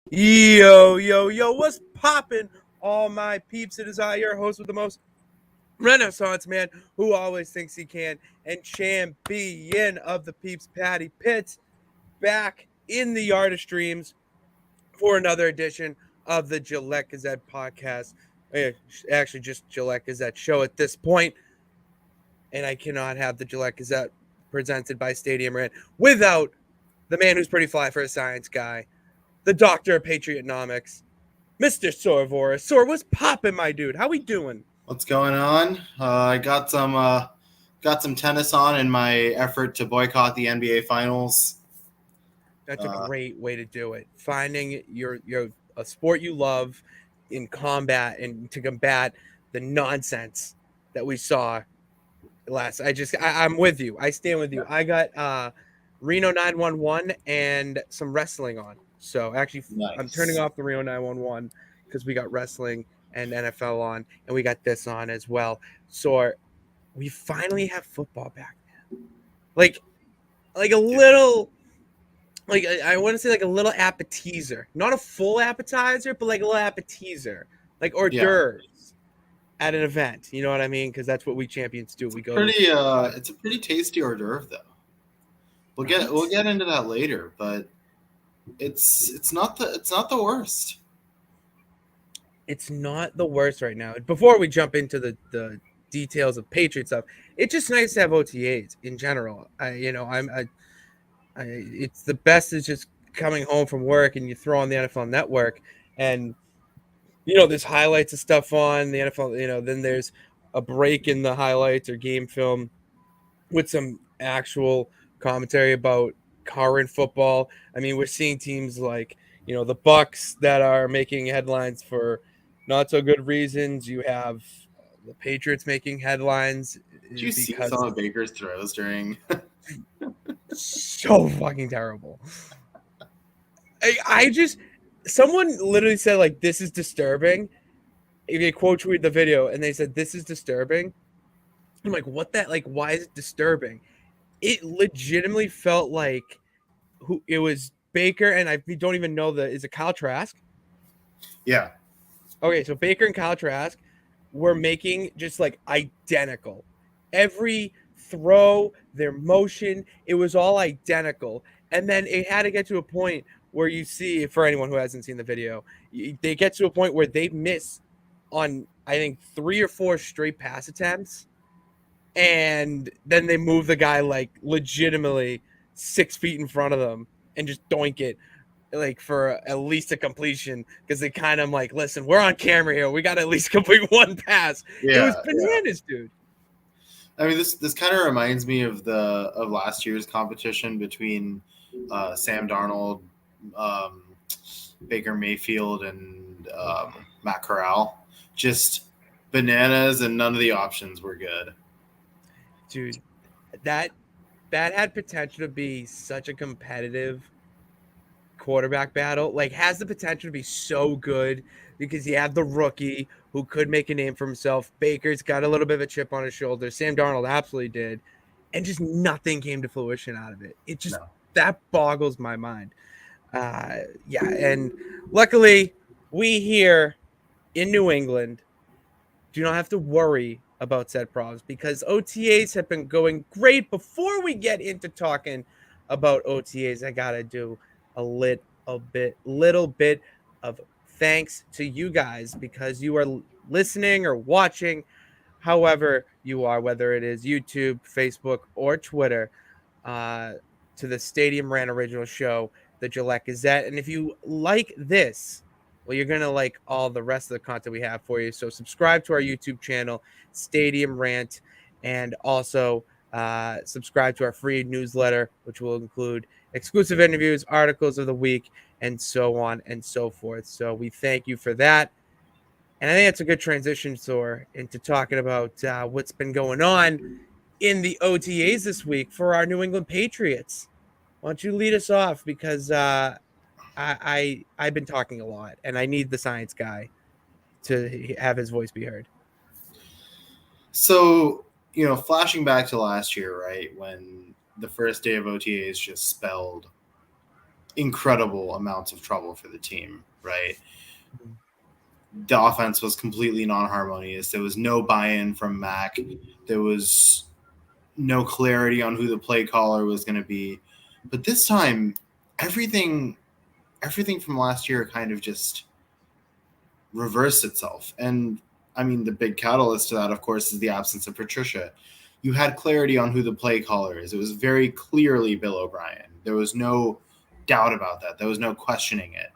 Yo, what's poppin'? All my peeps, it is I, your host with the most Renaissance man who always thinks he can, and champion of the peeps, Patty Pitts, back in the yard of streams for another edition of the Gillette Gazette podcast. Actually, just Gillette Gazette show at this point, and I cannot have the Gillette Gazette presented by StadiumRant without the man who's pretty fly for a science guy, the doctor of patriotonomics, Mr. Soor. Soor, what's poppin', my dude? How we doing? What's going on? I got some tennis on in my effort to boycott the NBA Finals. That's a great way to do it. Finding your a sport you love in combat and to combat the nonsense that we saw last. I'm with you. I stand with you. I got Reno 911 and some wrestling on. So actually, Nice. I'm turning off the Reno 911 because we got wrestling and NFL on, and we got this on as well. So we finally have football back, man. Like a little, like I want to say like a little appetizer, not a full appetizer, but like a little appetizer, like hors d'oeuvres at an event. You know what I mean? Because that's what we champions do. We go. It's a pretty tasty hors d'oeuvre, though. We'll get into that later, but it's not the worst. It's not the worst right now. Before we jump into the details of Patriot stuff, it's just nice to have OTAs in general. It's the best is just coming home from work and you throw on the NFL Network and there's highlights of stuff on the NFL. Then there's a break in the highlights or game film with some actual commentary about current football. I mean, we're seeing teams like the Bucks that are making headlines for not so good reasons. You have the Patriots making headlines. Did you see some of Baker's throws during? So fucking terrible. Someone literally said like, "This is disturbing." If they quote tweet the video and they said, "This is disturbing," I'm like, "What that? Like, why is it disturbing?" It legitimately felt like it was Baker and I don't even know is it Kyle Trask? Yeah. Okay, so Baker and Kyle Trask were making just like identical. Every throw, their motion, it was all identical. And then it had to get to a point where you see, for anyone who hasn't seen the video, they get to a point where they miss on, I think, 3 or 4 straight pass attempts. And then they move the guy like legitimately 6 feet in front of them and just doink it like for at least a completion because they kind of like, listen, we're on camera here. We got to at least complete one pass. Yeah, it was bananas, dude. I mean, this kind of reminds me of last year's competition between Sam Darnold, Baker Mayfield, and Matt Corral. Just bananas, and none of the options were good. Dude, that had potential to be such a competitive quarterback battle. Like, has the potential to be so good because you have the rookie who could make a name for himself. Baker's got a little bit of a chip on his shoulder. Sam Darnold absolutely did. And just nothing came to fruition out of it. It just, that boggles my mind. And luckily, we here in New England do not have to worry about said problems because OTAs have been going great. Before we get into talking about OTAs, I gotta do a little bit of thanks to you guys because you are listening or watching, however you are, whether it is YouTube, Facebook, or Twitter, to the StadiumRant original show, the Gillette Gazette. And if you like this, well, you're going to like all the rest of the content we have for you. So subscribe to our YouTube channel, StadiumRant, and also subscribe to our free newsletter, which will include exclusive interviews, articles of the week, and so on and so forth. So we thank you for that. And I think it's a good transition, Soor, into talking about what's been going on in the OTAs this week for our New England Patriots. Why don't you lead us off? Because I've been talking a lot, and I need the science guy to have his voice be heard. So, flashing back to last year, right, when the first day of OTAs just spelled incredible amounts of trouble for the team, right? The offense was completely non-harmonious. There was no buy-in from Mac. There was no clarity on who the play caller was going to be. But this time, everything from last year kind of just reversed itself. And I mean, the big catalyst to that, of course, is the absence of Patricia. You had clarity on who the play caller is. It was very clearly Bill O'Brien. There was no doubt about that. There was no questioning it.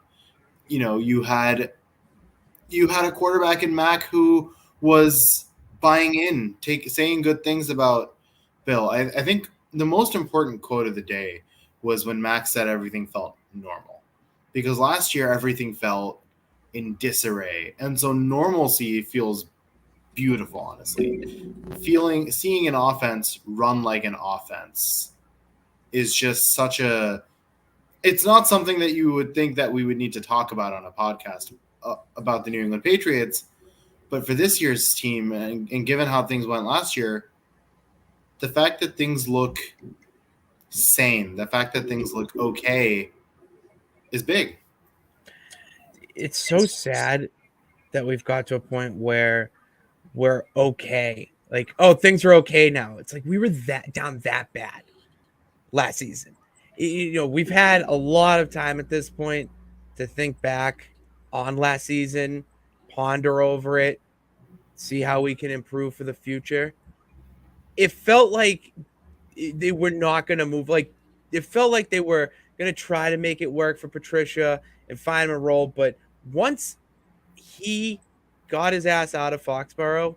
You know, you had a quarterback in Mac who was buying in, saying good things about Bill. I think the most important quote of the day was when Mac said everything felt normal, because last year everything felt in disarray, and so normalcy feels beautiful. Honestly, seeing an offense run like an offense is just such a. It's not something that you would think that we would need to talk about on a podcast about the New England Patriots, but for this year's team, and given how things went last year, the fact that things look sane, the fact that things look okay, is big. It's so sad that we've got to a point where we're okay. Like, oh, things are okay now. It's like we were that bad last season. You know, we've had a lot of time at this point to think back on last season, ponder over it, see how we can improve for the future. It felt like they were not going to move. Like, it felt like they were going to try to make it work for Patricia and find him a role. But once he got his ass out of Foxborough,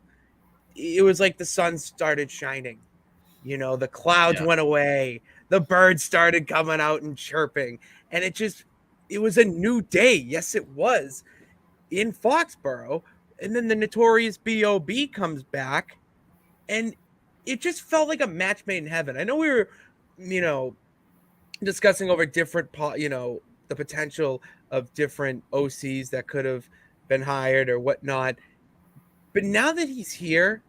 it was like the sun started shining. You know, the clouds went away, the birds started coming out and chirping, and it was a new day. Yes, it was in Foxborough. And then the notorious B.O.B. comes back, and it just felt like a match made in heaven. I know we were, you know, discussing over different, the potential of different OCs that could have been hired or whatnot. But now that he's here,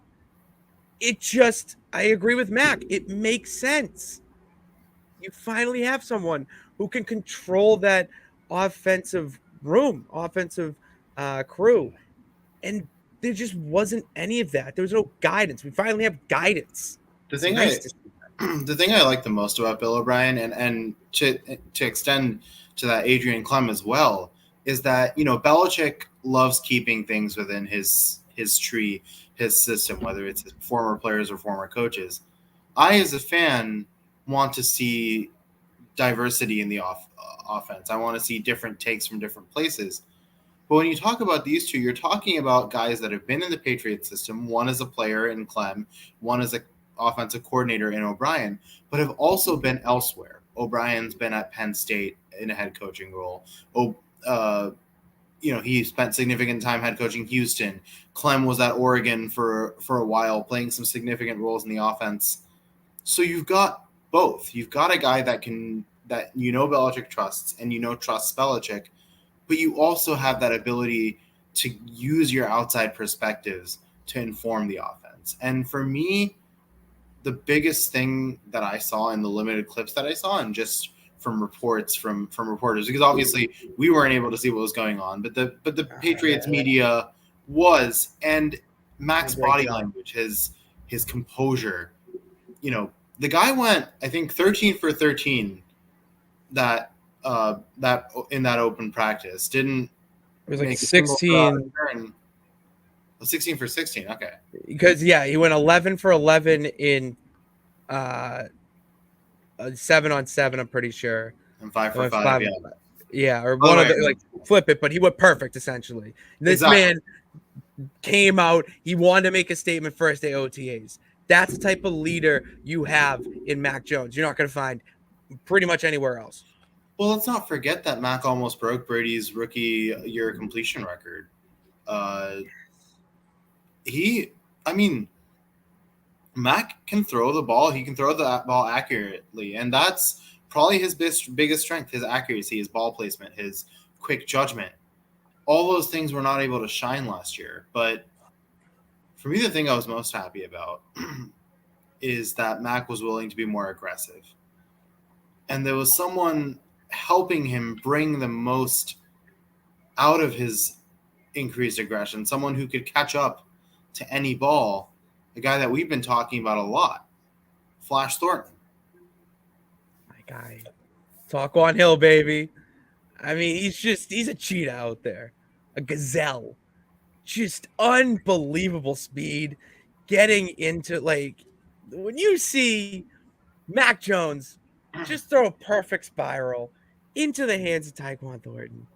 I agree with Mac. It makes sense. You finally have someone who can control that offensive crew. And there just wasn't any of that. There was no guidance. We finally have guidance. The thing I like the most about Bill O'Brien, and to extend to that Adrian Clem as well, is that, you know, Belichick loves keeping things within his tree, his system, whether it's former players or former coaches. I, as a fan, want to see diversity in the offense. I want to see different takes from different places. But when you talk about these two, you're talking about guys that have been in the Patriots system, one as a player in Clem, one as an offensive coordinator in O'Brien, but have also been elsewhere. O'Brien's been at Penn State in a head coaching role. You know, he spent significant time head coaching Houston. Clem was at Oregon for a while, playing some significant roles in the offense. So you've got both. You've got a guy that Belichick trusts, and trusts Belichick, but you also have that ability to use your outside perspectives to inform the offense. And for me, the biggest thing that I saw in the limited clips that I saw, and just from reports from reporters, because obviously we weren't able to see what was going on, but the Patriots media was, and Mac's body language, his composure. You know, the guy went, I think, 13 for 13 that in that open practice. Didn't it was like 16. 16 for 16. Okay. Because he went 11 for 11 in 7-on-7, I'm pretty sure. And 5 for 5. Yeah, or one of the, like, flip it, but he went perfect essentially. This man came out, he wanted to make a statement first day OTAs. That's the type of leader you have in Mac Jones. You're not going to find pretty much anywhere else. Well, let's not forget that Mac almost broke Brady's rookie year completion record. Mac can throw the ball. He can throw the ball accurately, and that's probably his biggest strength, his accuracy, his ball placement, his quick judgment. All those things were not able to shine last year. But for me, the thing I was most happy about is that Mac was willing to be more aggressive. And there was someone helping him bring the most out of his increased aggression, someone who could catch up to any ball, a guy that we've been talking about a lot, Flash Thornton. My guy. Talk on Hill, baby. I mean, he's a cheetah out there, a gazelle. Just unbelievable speed, getting into, like, when you see Mac Jones just throw a perfect spiral into the hands of Tyquan Thornton,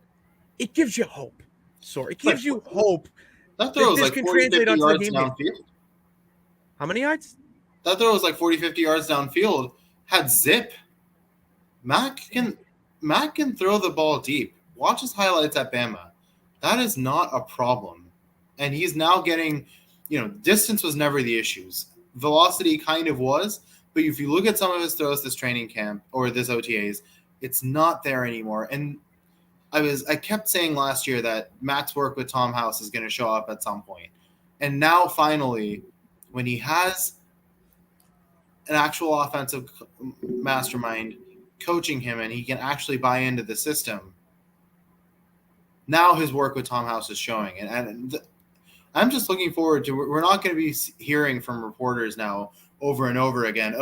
it gives you hope. Soor, it gives you hope that throw was this like can 40, translate 50 onto the yards game. downfield. How many yards? That throw was like 40, 50 yards downfield. Had zip. Mac can throw the ball deep. Watch his highlights at Bama. That is not a problem. And he's now getting, distance was never the issues. Velocity kind of was, but if you look at some of his throws this training camp or this OTAs, it's not there anymore. And I kept saying last year that Mac's work with Tom House is going to show up at some point. And now finally, when he has an actual offensive mastermind coaching him and he can actually buy into the system, now his work with Tom House is showing. And I'm just looking forward to, we're not going to be hearing from reporters now over and over again,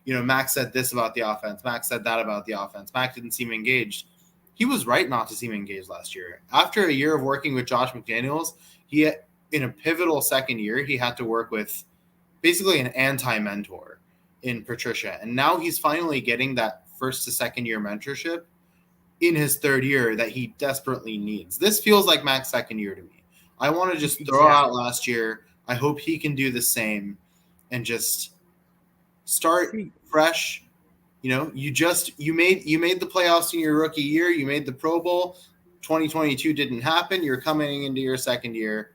Mac said this about the offense, Mac said that about the offense, Mac didn't seem engaged. He was right not to seem engaged last year. After a year of working with Josh McDaniels, in a pivotal second year, he had to work with basically an anti-mentor in Patricia. And now he's finally getting that first to second year mentorship in his third year that he desperately needs. This feels like Mac's second year to me. I want to just throw out last year. I hope he can do the same and just start fresh. You made the playoffs in your rookie year. You made the Pro Bowl. 2022 didn't happen. You're coming into your second year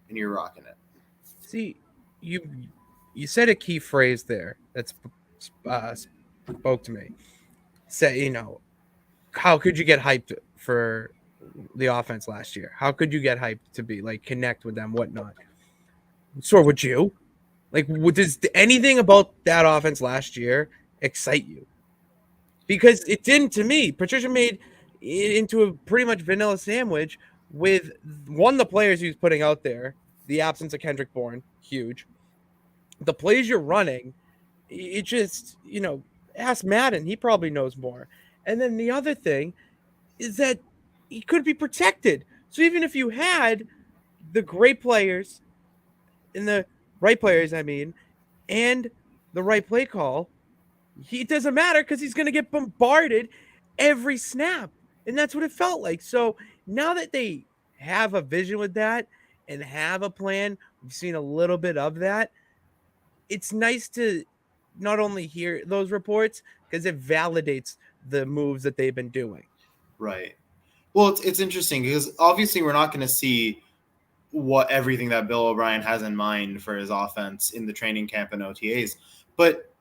and you're rocking it. See, you said a key phrase there that spoke to me. Say, how could you get hyped for the offense last year? How could you get hyped to be like connect with them, whatnot? So would you? Like, does anything about that offense last year excite you? Because it didn't to me. Patricia made it into a pretty much vanilla sandwich with the players he was putting out there, the absence of Kendrick Bourne, huge. The plays you're running, it just, ask Madden. He probably knows more. And then the other thing is that he could be protected. So even if you had the great players and the right players, and the right play call, it doesn't matter because he's going to get bombarded every snap. And that's what it felt like. So now that they have a vision with that and have a plan, we've seen a little bit of that. It's nice to not only hear those reports because it validates the moves that they've been doing. Right. Well, it's interesting because obviously we're not going to see everything that Bill O'Brien has in mind for his offense in the training camp and OTAs. But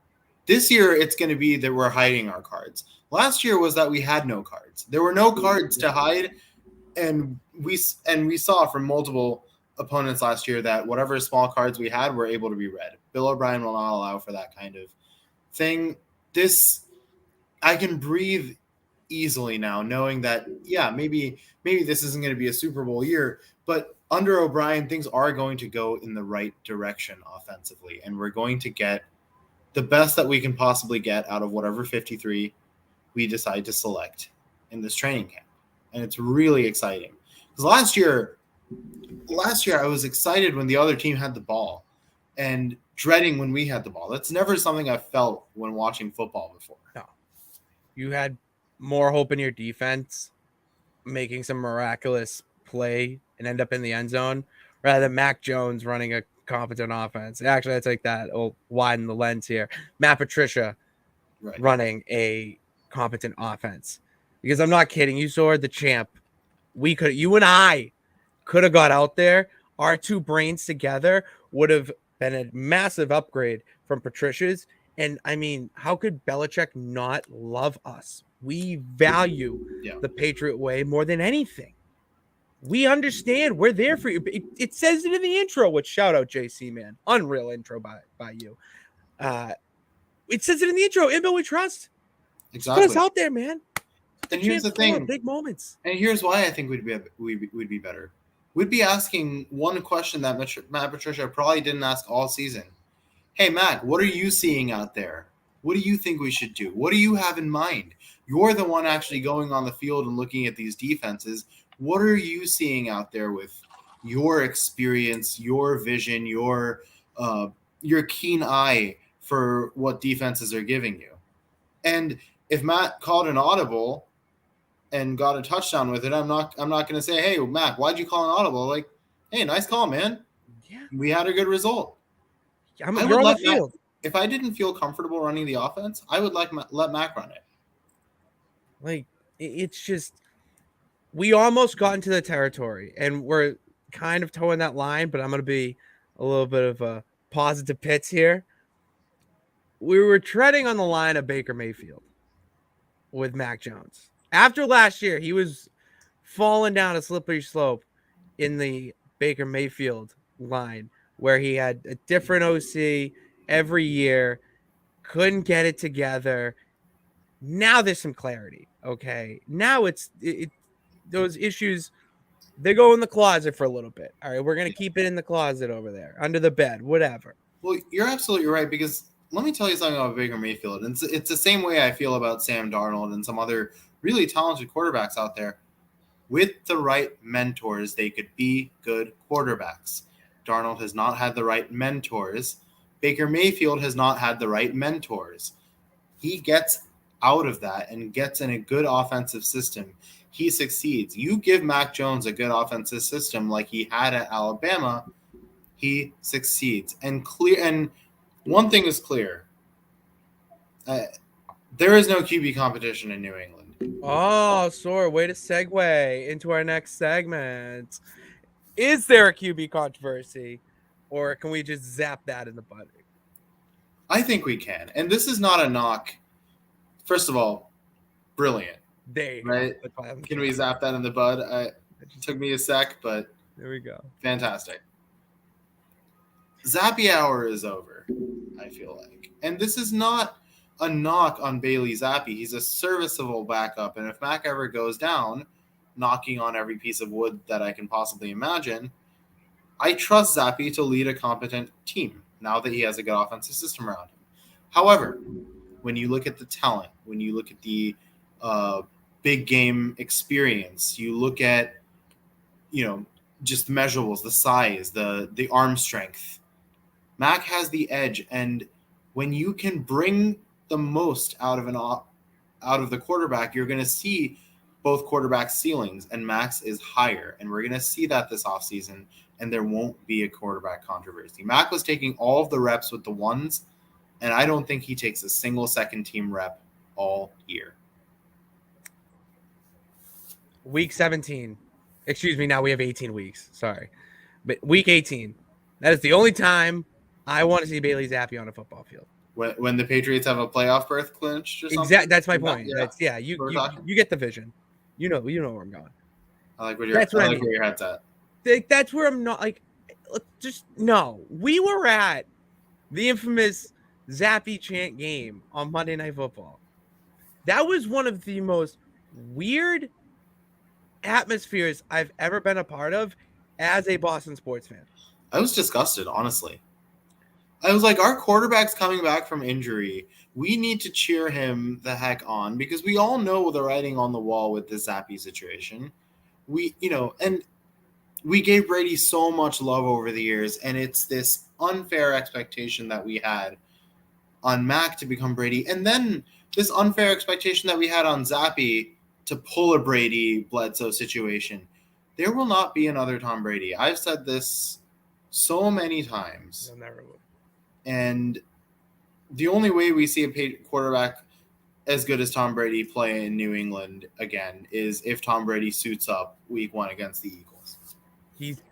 this year it's going to be that we're hiding our cards. Last year was that we had no cards. There were no cards to hide. And we saw from multiple opponents last year that whatever small cards we had were able to be read. Bill O'Brien will not allow for that kind of thing. I can breathe easily now, knowing that, maybe this isn't going to be a Super Bowl year, but under O'Brien, things are going to go in the right direction offensively, and we're going to get the best that we can possibly get out of whatever 53 we decide to select in this training camp. And it's really exciting. Because last year I was excited when the other team had the ball and dreading when we had the ball. That's never something I felt when watching football before. No. You had more hope in your defense making some miraculous play and end up in the end zone rather than Mac Jones running a competent offense. Actually, I take that. I'll widen the lens here. Matt Patricia running a competent offense. Because I'm not kidding. You saw the champ. You and I could have got out there. Our two brains together would have been a massive upgrade from Patricia's. And how could Belichick not love us? We value the Patriot way more than anything. We understand we're there for you. It says it in the intro, which shout out JC, man. Unreal intro by you. It says it in the intro. In Bill we trust. Exactly. Put us out there, man. And here's the thing. Big moments. And here's why I think we'd be better. We'd be asking one question that Matt Patricia probably didn't ask all season. Hey, Mac, what are you seeing out there? What do you think we should do? What do you have in mind? You're the one actually going on the field and looking at these defenses. What are you seeing out there with your experience, your vision, your keen eye for what defenses are giving you? And if Matt called an audible and got a touchdown with it, I'm not going to say, hey, Mac, why'd you call an audible? Like, hey, nice call, man. Yeah, we had a good result. you're on the field. If I didn't feel comfortable running the offense, I would let Mac run it. Like, it's just, we almost got into the territory, and we're kind of towing that line, but I'm going to be a little bit of a positive pits here. We were treading on the line of Baker Mayfield with Mac Jones. After last year, he was falling down a slippery slope in the Baker Mayfield line, where he had a different OC every year, couldn't get it together. Now there's some clarity. Okay. Now it's those issues, they go in the closet for a little bit. All right. We're going to keep it in the closet over there, under the bed, whatever. Well, you're absolutely right, because let me tell you something about Baker Mayfield. It's the same way I feel about Sam Darnold and some other really talented quarterbacks out there. With the right mentors, they could be good quarterbacks. Darnold has not had the right mentors. Baker Mayfield has not had the right mentors. He gets out of that and gets in a good offensive system. He succeeds. You give Mac Jones a good offensive system like he had at Alabama, he succeeds. And one thing is clear. There is no QB competition in New England. Oh, Soor, way to segue into our next segment. Is there a QB controversy, or can we just zap that in the butt? I think we can. And this is not a knock. First of all, brilliant. Right? Can we zap that in the bud? It took me a sec, but there we go. Fantastic. Zappy hour is over, I feel like. And this is not a knock on Bailey Zappi. He's a serviceable backup. And if Mac ever goes down, knocking on every piece of wood that I can possibly imagine, I trust Zappi to lead a competent team now that he has a good offensive system around him. However, when you look at the talent, when you look at the big game experience, you look at, just the measurables, the size, the arm strength, Mac has the edge. And when you can bring the most out of the quarterback, you're going to see both quarterback ceilings, and Mac's is higher. And we're going to see that this offseason, and there won't be a quarterback controversy. Mac was taking all of the reps with the ones, and I don't think he takes a single second team rep all year. Week 17. Excuse me, now we have 18 weeks. Sorry. But week 18. That is the only time I want to see Bailey Zappi on a football field. When the Patriots have a playoff berth clinched or something? Exactly. That's my point. You get the vision. You know where I'm going. I like where your head's at. That's where I'm not no. We were at the infamous Zappy chant game on Monday Night Football. That was one of the most weird atmospheres I've ever been a part of as a Boston sports fan. I was disgusted, honestly. I was like, our quarterback's coming back from injury. We need to cheer him the heck on, because we all know the writing on the wall with this Zappy situation. And we gave Brady so much love over the years, and it's this unfair expectation that we had on Mac to become Brady, and then this unfair expectation that we had on Zappy to pull a Brady Bledsoe situation. There will not be another Tom Brady. I've said this so many times. You'll never will. And the only way we see a quarterback as good as Tom Brady play in New England again is if Tom Brady suits up week 1 against the Eagles.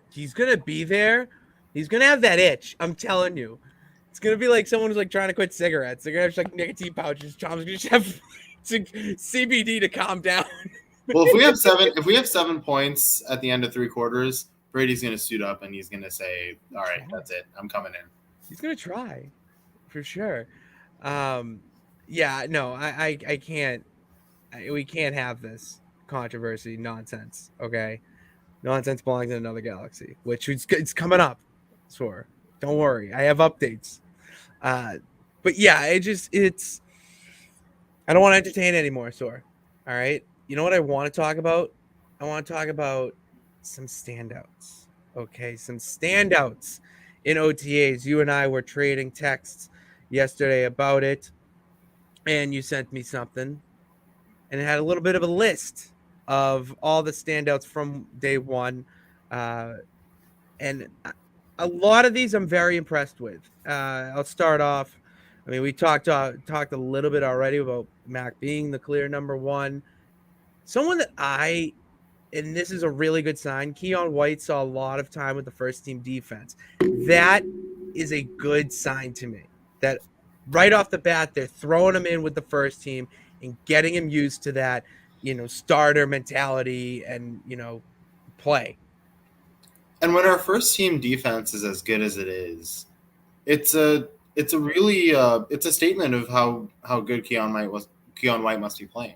He's going to be there. He's going to have that itch. I'm telling you. It's going to be like someone who's trying to quit cigarettes. They're going to have nicotine pouches. Tom's going to just have CBD to calm down. Well, if we have 7 points at the end of 3 quarters, Brady's going to suit up and he's going to say, all right, that's it. I'm coming in. He's going to try for sure. I can't. We can't have this controversy nonsense. Okay, nonsense belongs in another galaxy, which it's coming up. Soor, don't worry, I have updates. But yeah, it's I don't want to entertain anymore, Soor. All right. You know what I want to talk about? I want to talk about some standouts. Okay, some standouts in OTAs. You and I were trading texts yesterday about it, and you sent me something, and it had a little bit of a list of all the standouts from day one. And a lot of these I'm very impressed with. I'll start off. I mean, we talked a little bit already about Mac being the clear number one. Someone that and this is a really good sign, Keon White saw a lot of time with the first team defense. That is a good sign to me. That right off the bat, they're throwing him in with the first team and getting him used to that, starter mentality and, play. And when our first team defense is as good as it is, it's a really it's a statement of how good Keon White must be playing,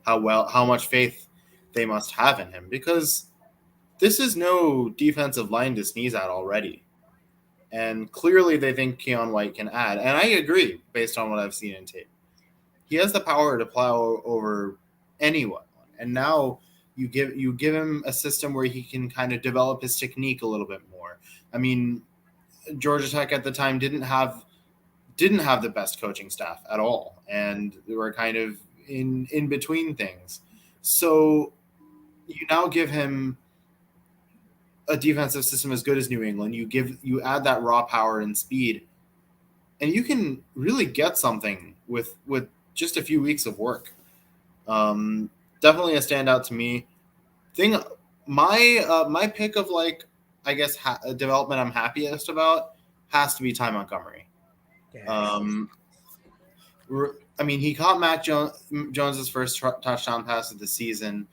how much faith they must have in him, because this is no defensive line to sneeze at already. And clearly they think Keon White can add. And I agree based on what I've seen in tape. He has the power to plow over anyone. And now you give him a system where he can kind of develop his technique a little bit more. I mean, Georgia Tech at the time didn't have the best coaching staff at all, and they were kind of in between things. So you now give him a defensive system as good as New England. You add that raw power and speed, and you can really get something with just a few weeks of work. Definitely a standout to me. My pick of, like, I guess development I'm happiest about has to be Ty Montgomery. Yes. I mean, he caught Mac Jones's first touchdown pass of the season.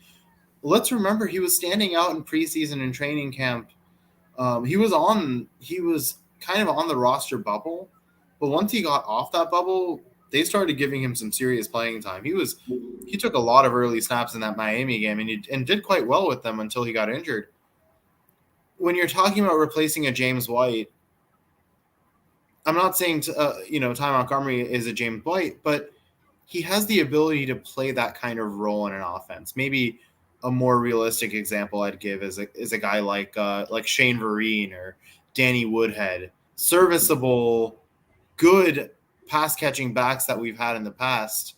Let's remember, he was standing out in preseason and training camp. He was kind of on the roster bubble, but once he got off that bubble, they started giving him some serious playing time. He took a lot of early snaps in that Miami game and did quite well with them until he got injured. When you're talking about replacing a James White, I'm not saying Ty Montgomery is a James White, but he has the ability to play that kind of role in an offense. Maybe a more realistic example I'd give is a guy like Shane Vereen or Danny Woodhead, serviceable, good pass catching backs that we've had in the past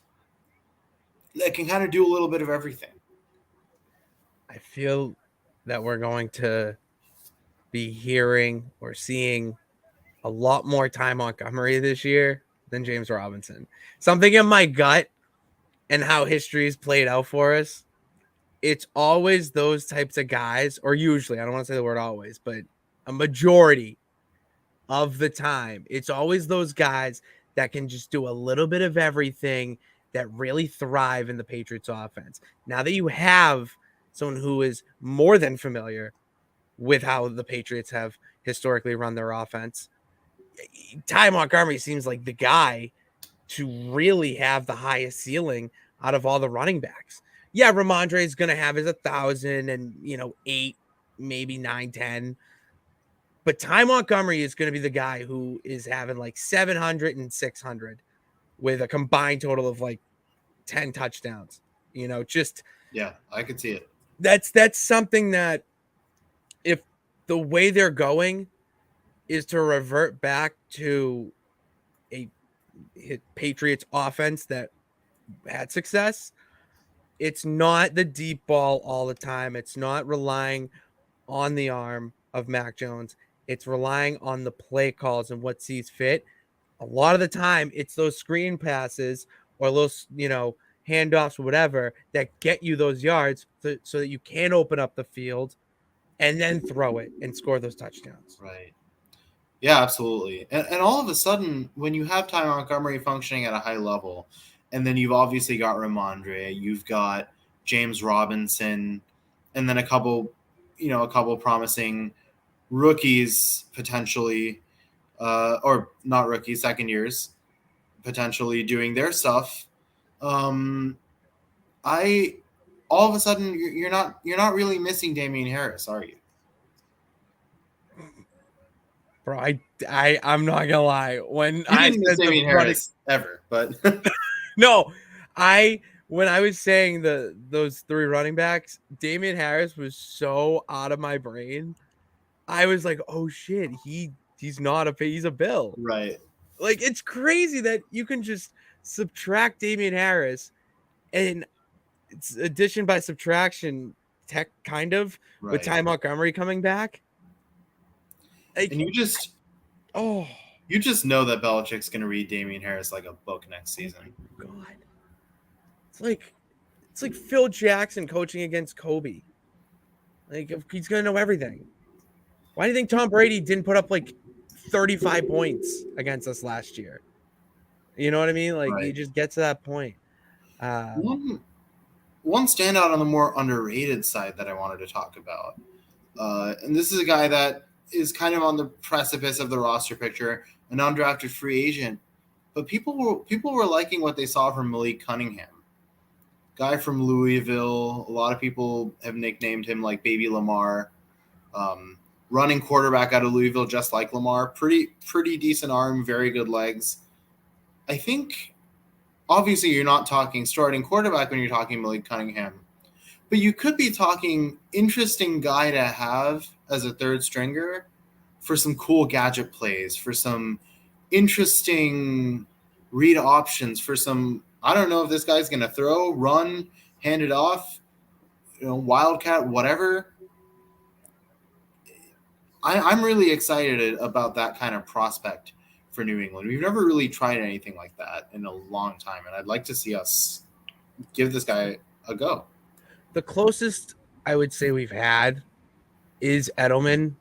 that can kind of do a little bit of everything. I feel that we're going to be hearing or seeing a lot more Ty Montgomery this year than James Robinson. Something in my gut and how history's played out for us, it's always those types of guys, or usually, I don't want to say the word always, but a majority of the time, it's always those guys that can just do a little bit of everything that really thrive in the Patriots offense. Now that you have someone who is more than familiar with how the Patriots have historically run their offense, Ty Montgomery seems like the guy to really have the highest ceiling out of all the running backs. Yeah, Ramondre is going to have his 1,000 and, 8, maybe 9, 10. But Ty Montgomery is going to be the guy who is having like 700 and 600 with a combined total of like 10 touchdowns. Yeah, I could see it. That's something that, if the way they're going is to revert back to a Patriots offense that had success, it's not the deep ball all the time. It's not relying on the arm of Mac Jones. It's relying on the play calls and what sees fit. A lot of the time, it's those screen passes or those, handoffs or whatever that get you those yards so that you can open up the field and then throw it and score those touchdowns. Right. Yeah, absolutely. And all of a sudden, when you have Ty Montgomery functioning at a high level, and then you've obviously got Ramondre, you've got James Robinson, and then a couple promising rookies potentially, or not rookies, second years, potentially doing their stuff. all of a sudden you're not really missing Damian Harris, are you? Bro, I'm not gonna lie. When You I didn't miss said the Damian running, Harris ever, but no, when I was saying those three running backs, Damian Harris was so out of my brain. I was like, oh shit, he's not he's a Bill. right, Like it's crazy that you can just subtract Damian Harris and it's addition by subtraction tech kind of with right. Ty Montgomery coming back. And Like oh you just know that Belichick's going to read Damian Harris like a book next season. God. It's like Phil Jackson coaching against Kobe. Like he's gonna know everything. Why do you think Tom Brady didn't put up like 35 points against us last year? You know what I mean? Like you Right. just get to that point. One standout on the more underrated side that I wanted to talk about, and this is a guy that is kind of on the precipice of the roster picture, an undrafted free agent, but people were liking what they saw from Malik Cunningham, guy from Louisville. A lot of people have nicknamed him like Baby Lamar, running quarterback out of Louisville, just like Lamar. Pretty decent arm, very good legs. I think obviously you're not talking starting quarterback when you're talking Malik Cunningham, but you could be talking interesting guy to have as a third stringer for some cool gadget plays, for some interesting read options, for some, I don't know if this guy's going to throw, run, hand it off, wildcat, whatever. I'm really excited about that kind of prospect for New England. We've never really tried anything like that in a long time, and I'd like to see us give this guy a go. The closest I would say we've had is Edelman,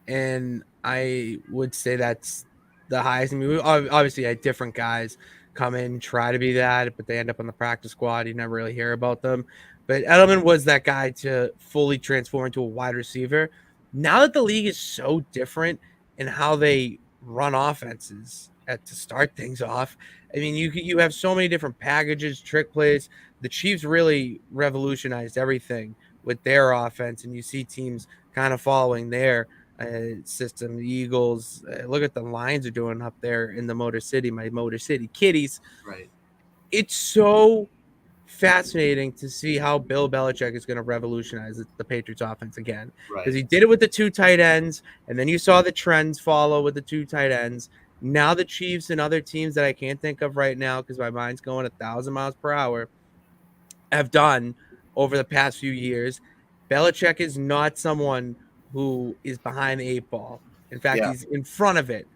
and I would say that's the highest. I mean, we obviously had different guys come in, try to be that, but they end up on the practice squad. You never really hear about them. But Edelman was that guy to fully transform into a wide receiver. Now that the league is so different in how they run offenses to start things off, I mean, you have so many different packages, trick plays. The Chiefs really revolutionized everything with their offense, and you see teams kind of following their system. The Eagles, look at the Lions are doing up there in the Motor City, my Motor City Kitties. Right. It's so fascinating to see how Bill Belichick is going to revolutionize the Patriots offense again. Because he did it with the two tight ends, and then you saw the trends follow with the two tight ends. Now the Chiefs and other teams that I can't think of right now because my mind's going 1,000 miles per hour have done over the past few years. Belichick is not someone who is behind the eight ball. In fact, he's in front of it.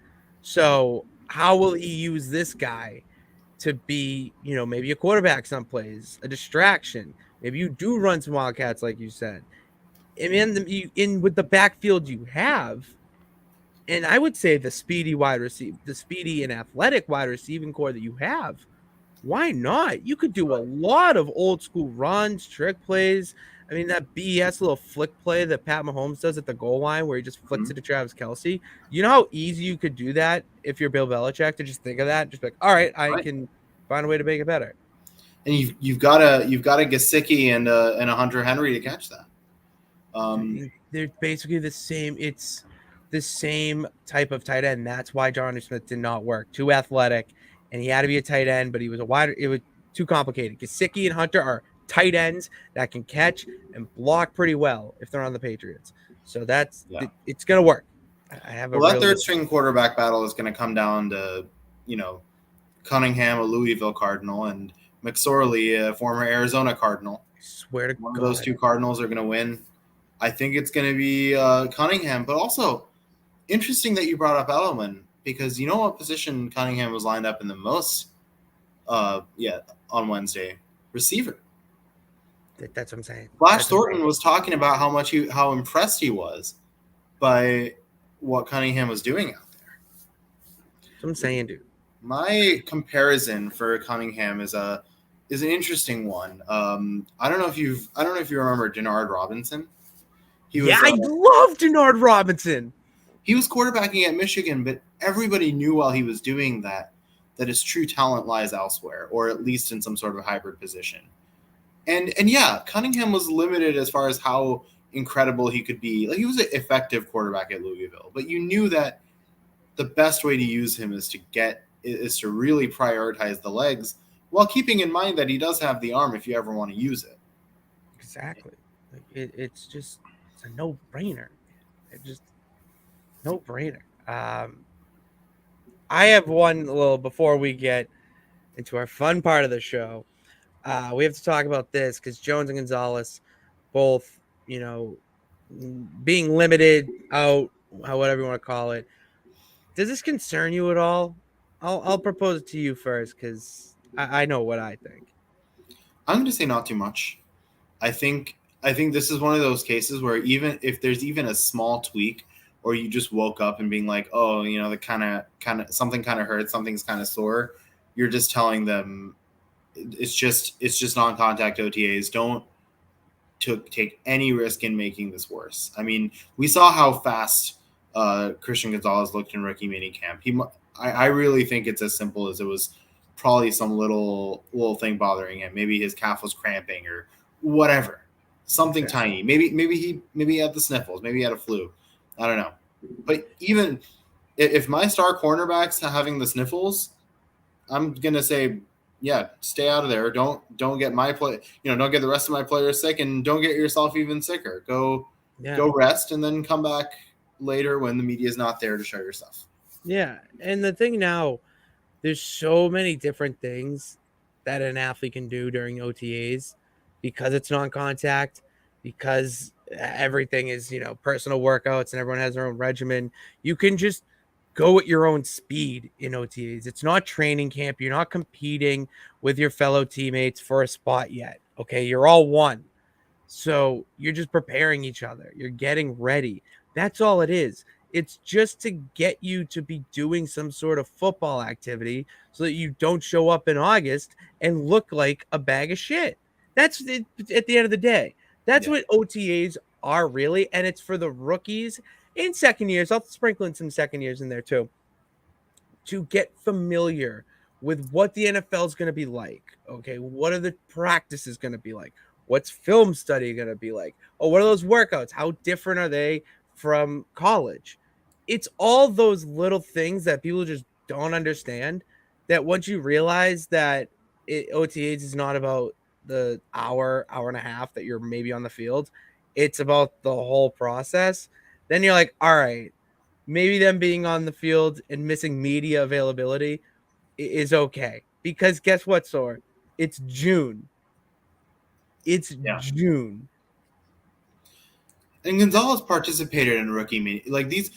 So how will he use this guy to be, maybe a quarterback some plays, a distraction? Maybe you do run some wildcats, like you said. And in with the backfield you have, and I would say the speedy and athletic wide receiving core that you have, why not? You could do a lot of old school runs, trick plays. I mean, that BS little flick play that Pat Mahomes does at the goal line where he just flicks it to Travis Kelce. You know how easy you could do that if you're Bill Belichick, to just think of that, just be like, all right, I can find a way to make it better. And you've got a Gesicki and a Hunter Henry to catch that. They're basically the same. It's the same type of tight end. That's why Jonnu Smith did not work. Too athletic, and he had to be a tight end, but he was it was too complicated. Gesicki and Hunter are tight ends that can catch and block pretty well if they're on the Patriots. So it's going to work. I have that third string quarterback battle is going to come down to, Cunningham, a Louisville Cardinal, and McSorley, a former Arizona Cardinal. I swear to One God, of those two Cardinals are going to win. I think it's going to be Cunningham, but also interesting that you brought up Edelman, because you know what position Cunningham was lined up in the most on Wednesday? Receiver. That's what I'm saying. Flash Thornton was talking about how impressed he was by what Cunningham was doing out there. That's what I'm saying, dude. My comparison for Cunningham is an interesting one. I don't know if you remember Denard Robinson. I love Denard Robinson. He was quarterbacking at Michigan, but everybody knew while he was doing that his true talent lies elsewhere, or at least in some sort of hybrid position. And yeah, Cunningham was limited as far as how incredible he could be. Like, he was an effective quarterback at Louisville, but you knew that the best way to use him is to really prioritize the legs while keeping in mind that he does have the arm if you ever want to use it. Exactly. Like it's a no brainer. It just no brainer. I have one little before we get into our fun part of the show. We have to talk about this because Jones and Gonzalez both, being limited out, whatever you want to call it. Does this concern you at all? I'll propose it to you first because I know what I think. I'm going to say not too much. I think this is one of those cases where even if there's even a small tweak, or you just woke up and being like, oh, the kind of something kind of hurts, something's kind of sore, you're just telling them it's just non-contact OTAs. Don't take any risk in making this worse. I mean, we saw how fast Christian Gonzalez looked in rookie minicamp. I really think it's as simple as it was probably some little thing bothering him. Maybe his calf was cramping or whatever, something tiny. Maybe he had the sniffles. Maybe he had a flu. I don't know. But even if my star cornerback's having the sniffles, I'm gonna say, yeah, stay out of there. Don't get my play. Don't get the rest of my players sick, and don't get yourself even sicker. Go rest, and then come back later when the media is not there to show your stuff. Yeah, and the thing now, there's so many different things that an athlete can do during OTAs because it's non-contact, because everything is, personal workouts and everyone has their own regimen. You can just go at your own speed in OTAs. It's not training camp. You're not competing with your fellow teammates for a spot yet. Okay. You're all one. So you're just preparing each other. You're getting ready. That's all it is. It's just to get you to be doing some sort of football activity so that you don't show up in August and look like a bag of shit. That's it, at the end of the day. That's what OTAs are really. And it's for the rookies in second years. I'll sprinkle in some second years in there too, to get familiar with what the NFL is going to be like. Okay. What are the practices going to be like? What's film study going to be like? Oh, what are those workouts? How different are they from college? It's all those little things that people just don't understand, that once you realize that OTAs is not about the hour and a half that you're maybe on the field, it's about the whole process. Then you're like, all right, maybe them being on the field and missing media availability is okay. Because guess what, Soor? It's June. It's June. And Gonzalez participated in rookie these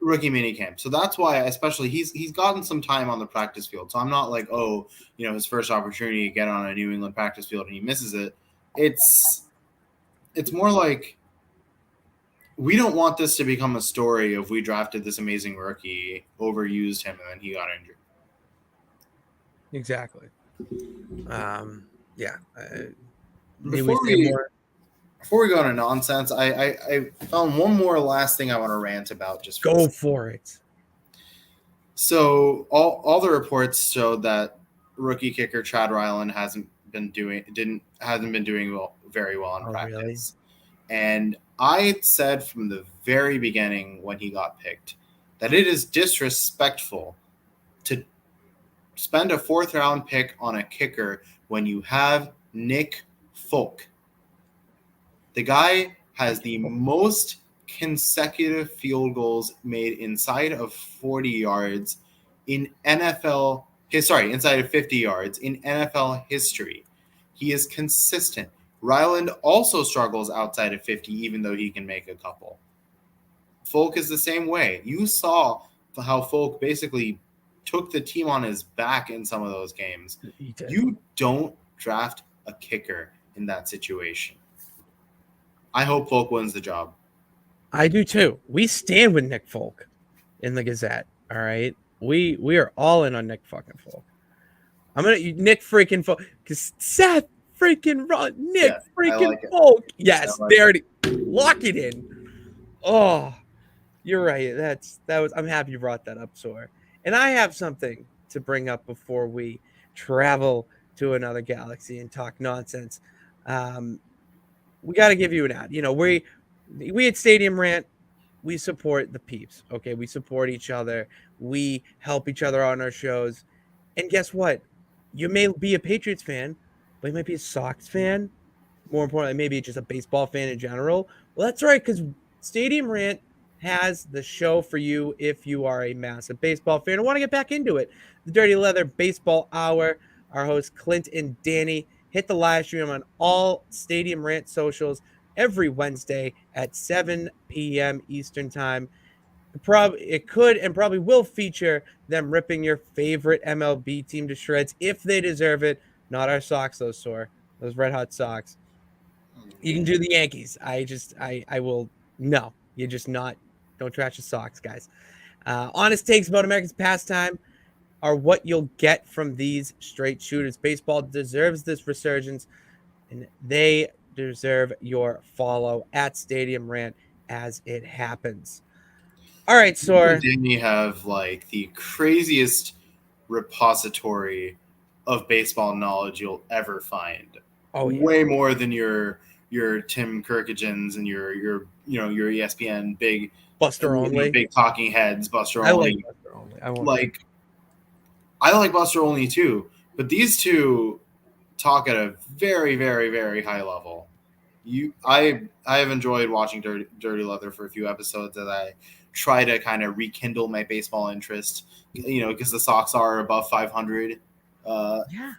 rookie mini camps. So that's why, especially, he's gotten some time on the practice field. So I'm not like, oh, his first opportunity to get on a New England practice field and he misses it. It's more like, we don't want this to become a story of we drafted this amazing rookie, overused him, and then he got injured. Exactly. Yeah. Before we go to nonsense, I found one more last thing I want to rant about. Just go for it. So all the reports showed that rookie kicker Chad Ryland hasn't been doing very well in practice. Really? And I said from the very beginning when he got picked that it is disrespectful to spend a 4th round pick on a kicker when you have Nick Folk. The guy has the most consecutive field goals made inside of 40 yards in NFL. Inside of 50 yards in NFL history. He is consistent. Ryland also struggles outside of 50, even though he can make a couple. Folk is the same way. You saw how Folk basically took the team on his back in some of those games. You don't draft a kicker in that situation. I hope Folk wins the job. I do too. We stand with Nick Folk in the Gazette. All right. We are all in on Nick fucking Folk. Nick freaking Folk, because Seth freaking run Nick freaking Folk. Yes, they already lock it in. Oh, you're right. I'm happy you brought that up, Soor. And I have something to bring up before we travel to another galaxy and talk nonsense. We got to give you an ad. We at Stadium Rant, we support the peeps. Okay, we support each other. We help each other on our shows. And guess what? You may be a Patriots fan, but you might be a Sox fan. More importantly, maybe just a baseball fan in general. Well, that's right, because Stadium Rant has the show for you if you are a massive baseball fan and want to get back into it. The Dirty Leather Baseball Hour. Our hosts Clint and Danny hit the live stream on all Stadium Rant socials every Wednesday at 7 p.m. Eastern Time. It could and probably will feature them ripping your favorite MLB team to shreds if they deserve it. Not our Sox, those Soor. Those Red Hot Sox. You can do the Yankees. I will. No, you're just not. Don't trash the Sox, guys. Honest takes about America's pastime are what you'll get from these straight shooters. Baseball deserves this resurgence, and they deserve your follow at Stadium Rant as it happens. All right, Soor. Didn't you have like the craziest repository of baseball knowledge you'll ever find? Oh, yeah. Way more than your Tim Kirkagens and your ESPN big Buster Only, big talking heads. Buster I Only. like Buster Only. I like Buster Only too, but these two talk at a very, very, very high level. I have enjoyed watching Dirty Leather for a few episodes that I try to kind of rekindle my baseball interest, because the Sox are above 500. Yeah.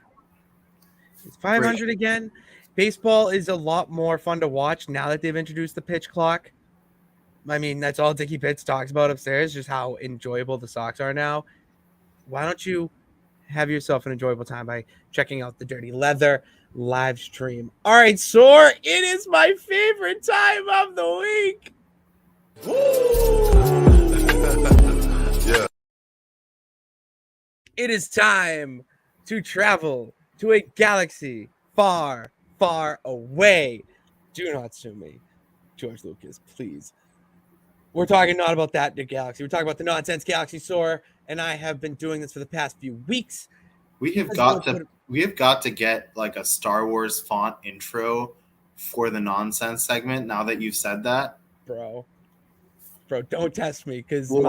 It's 500 again. Baseball is a lot more fun to watch now that they've introduced the pitch clock. I mean, that's all Dickie Pitts talks about upstairs, just how enjoyable the Sox are now. Why don't you have yourself an enjoyable time by checking out the Dirty Leather live stream? All right, Soor, it is my favorite time of the week. Yeah. It is time to travel to a galaxy far, far away. Do not sue me, George Lucas, please. We're talking not about that galaxy. We're talking about the NOnSense galaxy. Soor and I have been doing this for the past few weeks. We have got to get like a Star Wars font intro for the NOnSense segment. Now that you've said that, bro, don't test me, because we'll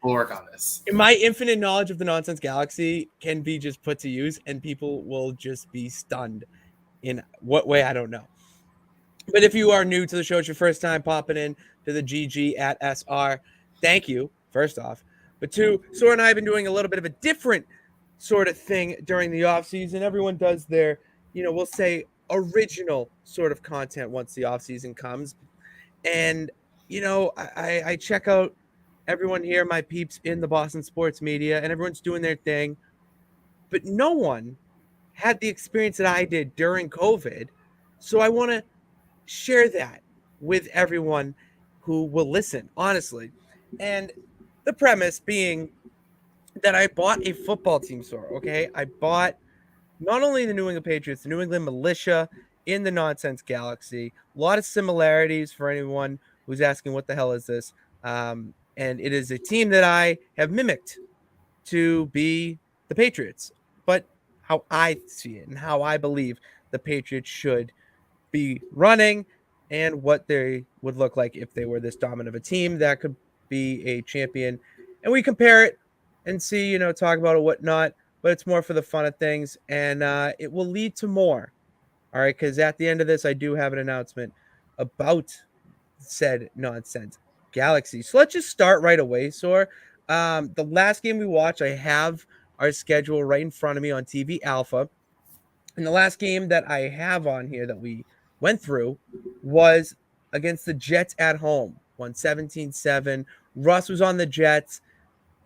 work on this. My infinite knowledge of the NOnSense galaxy can be just put to use, and people will just be stunned. In what way, I don't know. But if you are new to the show, it's your first time popping in to the GG at SR, thank you, first off. But two, Soor and I have been doing a little bit of a different sort of thing during the off season. Everyone does their, we'll say original sort of content once the off season comes. And, I check out everyone here, my peeps in the Boston sports media, and everyone's doing their thing. But no one had the experience that I did during COVID. So I want to share that with everyone who will listen, honestly. And the premise being that I bought a football team, Soor, okay? I bought not only the New England Patriots, the New England Militia in the NOnSense galaxy. A lot of similarities for anyone who's asking what the hell is this. And it is a team that I have mimicked to be the Patriots, but how I see it and how I believe the Patriots should be running and what they would look like if they were this dominant of a team that could be a champion. And we compare it and see, talk about it, whatnot, but it's more for the fun of things, and it will lead to more. All right, because at the end of this, I do have an announcement about said NOnSense galaxy. So let's just start right away, Soor. The last game we watched, I have our schedule right in front of me on TV Alpha. And the last game that I have on here that we went through was against the Jets at home, won 17-7. Russ was on the Jets,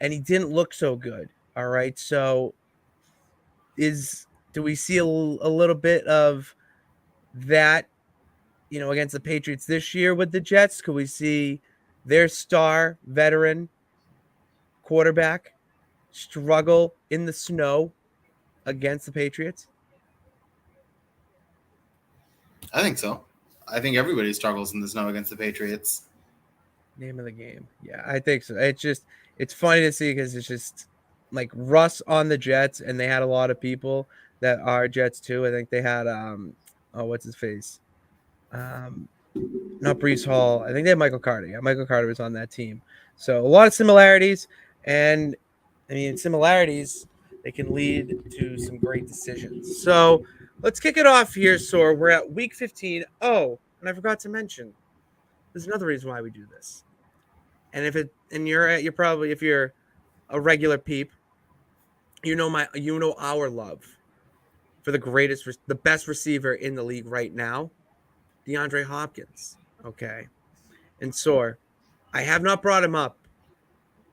and he didn't look so good. All right, so do we see a little bit of that, against the Patriots this year with the Jets? Could we see their star veteran quarterback struggle in the snow against the Patriots? I think so. I think everybody struggles in the snow against the Patriots. Name of the game. Yeah, I think so. It's funny to see because it's just like Russ on the Jets, and they had a lot of people that are Jets too. I think they had what's his face? Not Brees Hall. I think they had Michael Carter. Yeah, Michael Carter was on that team. So a lot of similarities, and I mean similarities. They can lead to some great decisions. So let's kick it off here, Soor. We're at week 15. Oh, and I forgot to mention, there's another reason why we do this. And you're probably, if you're a regular peep, you know our love for the best receiver in the league right now, DeAndre Hopkins. Okay. And Soor, I have not brought him up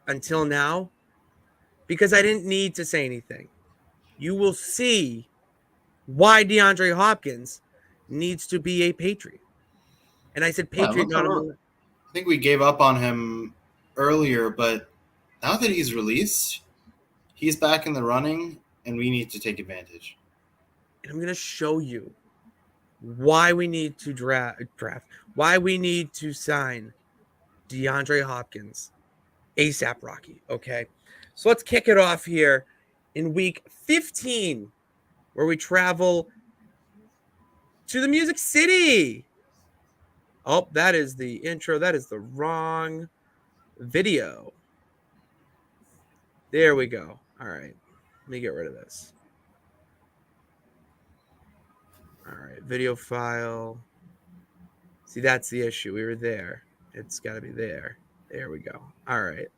until now because I didn't need to say anything. You will see why DeAndre Hopkins needs to be a Patriot. And I said Patriot, not a millennial. I think we gave up on him earlier, but now that he's released, he's back in the running, and we need to take advantage. And I'm going to show you why we need to draft, why we need to sign DeAndre Hopkins ASAP, Rocky. Okay. So let's kick it off here in week 15, where we travel to the Music City. Oh, that is the intro. That is the wrong video. There we go. All right. Let me get rid of this. All right. Video file. See, that's the issue. We were there. It's got to be there. There we go. All right.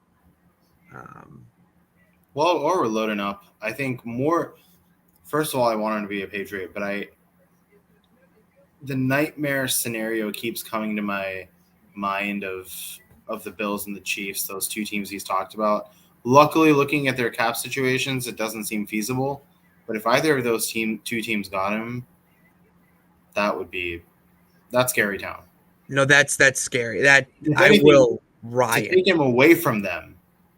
Well, while we're loading up, I think more. First of all, I want him to be a Patriot, but the nightmare scenario keeps coming to my mind of the Bills and the Chiefs, those two teams he's talked about. Luckily, looking at their cap situations, it doesn't seem feasible. But if either of those two teams got him, that's scary town. No, that's scary. That I will riot. To take him away from them,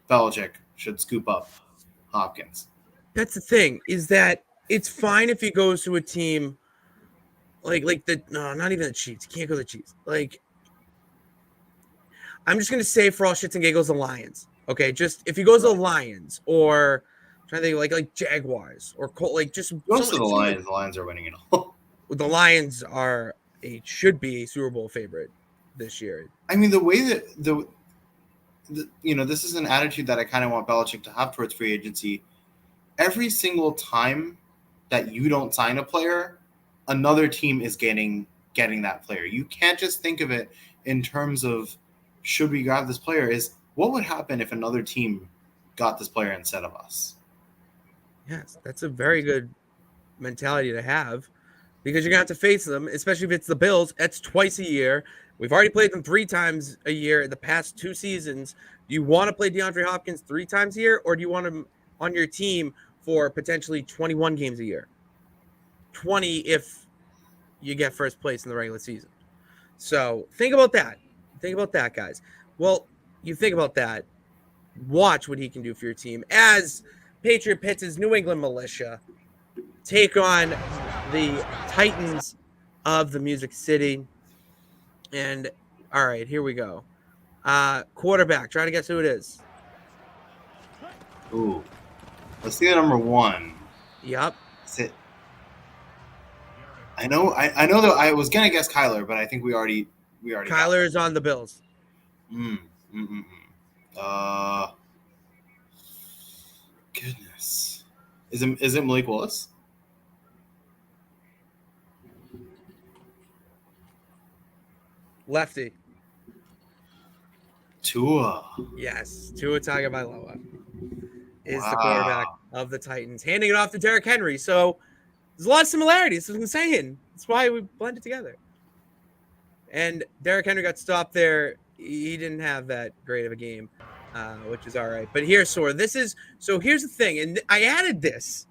Belichick should scoop up Hopkins. That's the thing, is that it's fine if he goes to a team like not even the Chiefs. He can't go to the Chiefs. Like, I'm just gonna say, for all shits and giggles, the Lions. Okay, just if he goes to the Lions, or I'm trying to think like Jaguars or Colt, like just goes to the Lions. The Lions are winning it all. The Lions should be a Super Bowl favorite this year. I mean, the way that this is an attitude that I kind of want Belichick to have towards free agency. Every single time that you don't sign a player, another team is getting that player. You can't just think of it in terms of, should we grab this player? Is what would happen if another team got this player instead of us? Yes, that's a very good mentality to have, because you're going to have to face them, especially if it's the Bills. That's twice a year. We've already played them 3 times a year in the past 2 seasons. Do you want to play DeAndre Hopkins 3 times a year, or do you want him on your team for potentially 21 games a year? 20 if you get first place in the regular season. So think about that. Think about that, guys. Well, you think about that. Watch what he can do for your team as Patriot pits his New England militia take on the Titans of the Music City. And all right, here we go. Quarterback, try to guess who it is. Ooh, let's see the number 1. Yep. Sit. I know that I was gonna guess Kyler, but I think we already. Kyler is on the Bills. Goodness, is it Malik Willis? Lefty. Tua. Yes, Tua Tagovailoa is the quarterback of the Titans, handing it off to Derrick Henry. So there's a lot of similarities. That's what I'm saying. That's why we blended together. And Derrick Henry got stopped there. He didn't have that great of a game, which is all right. But here's Soor. Here's the thing, and I added this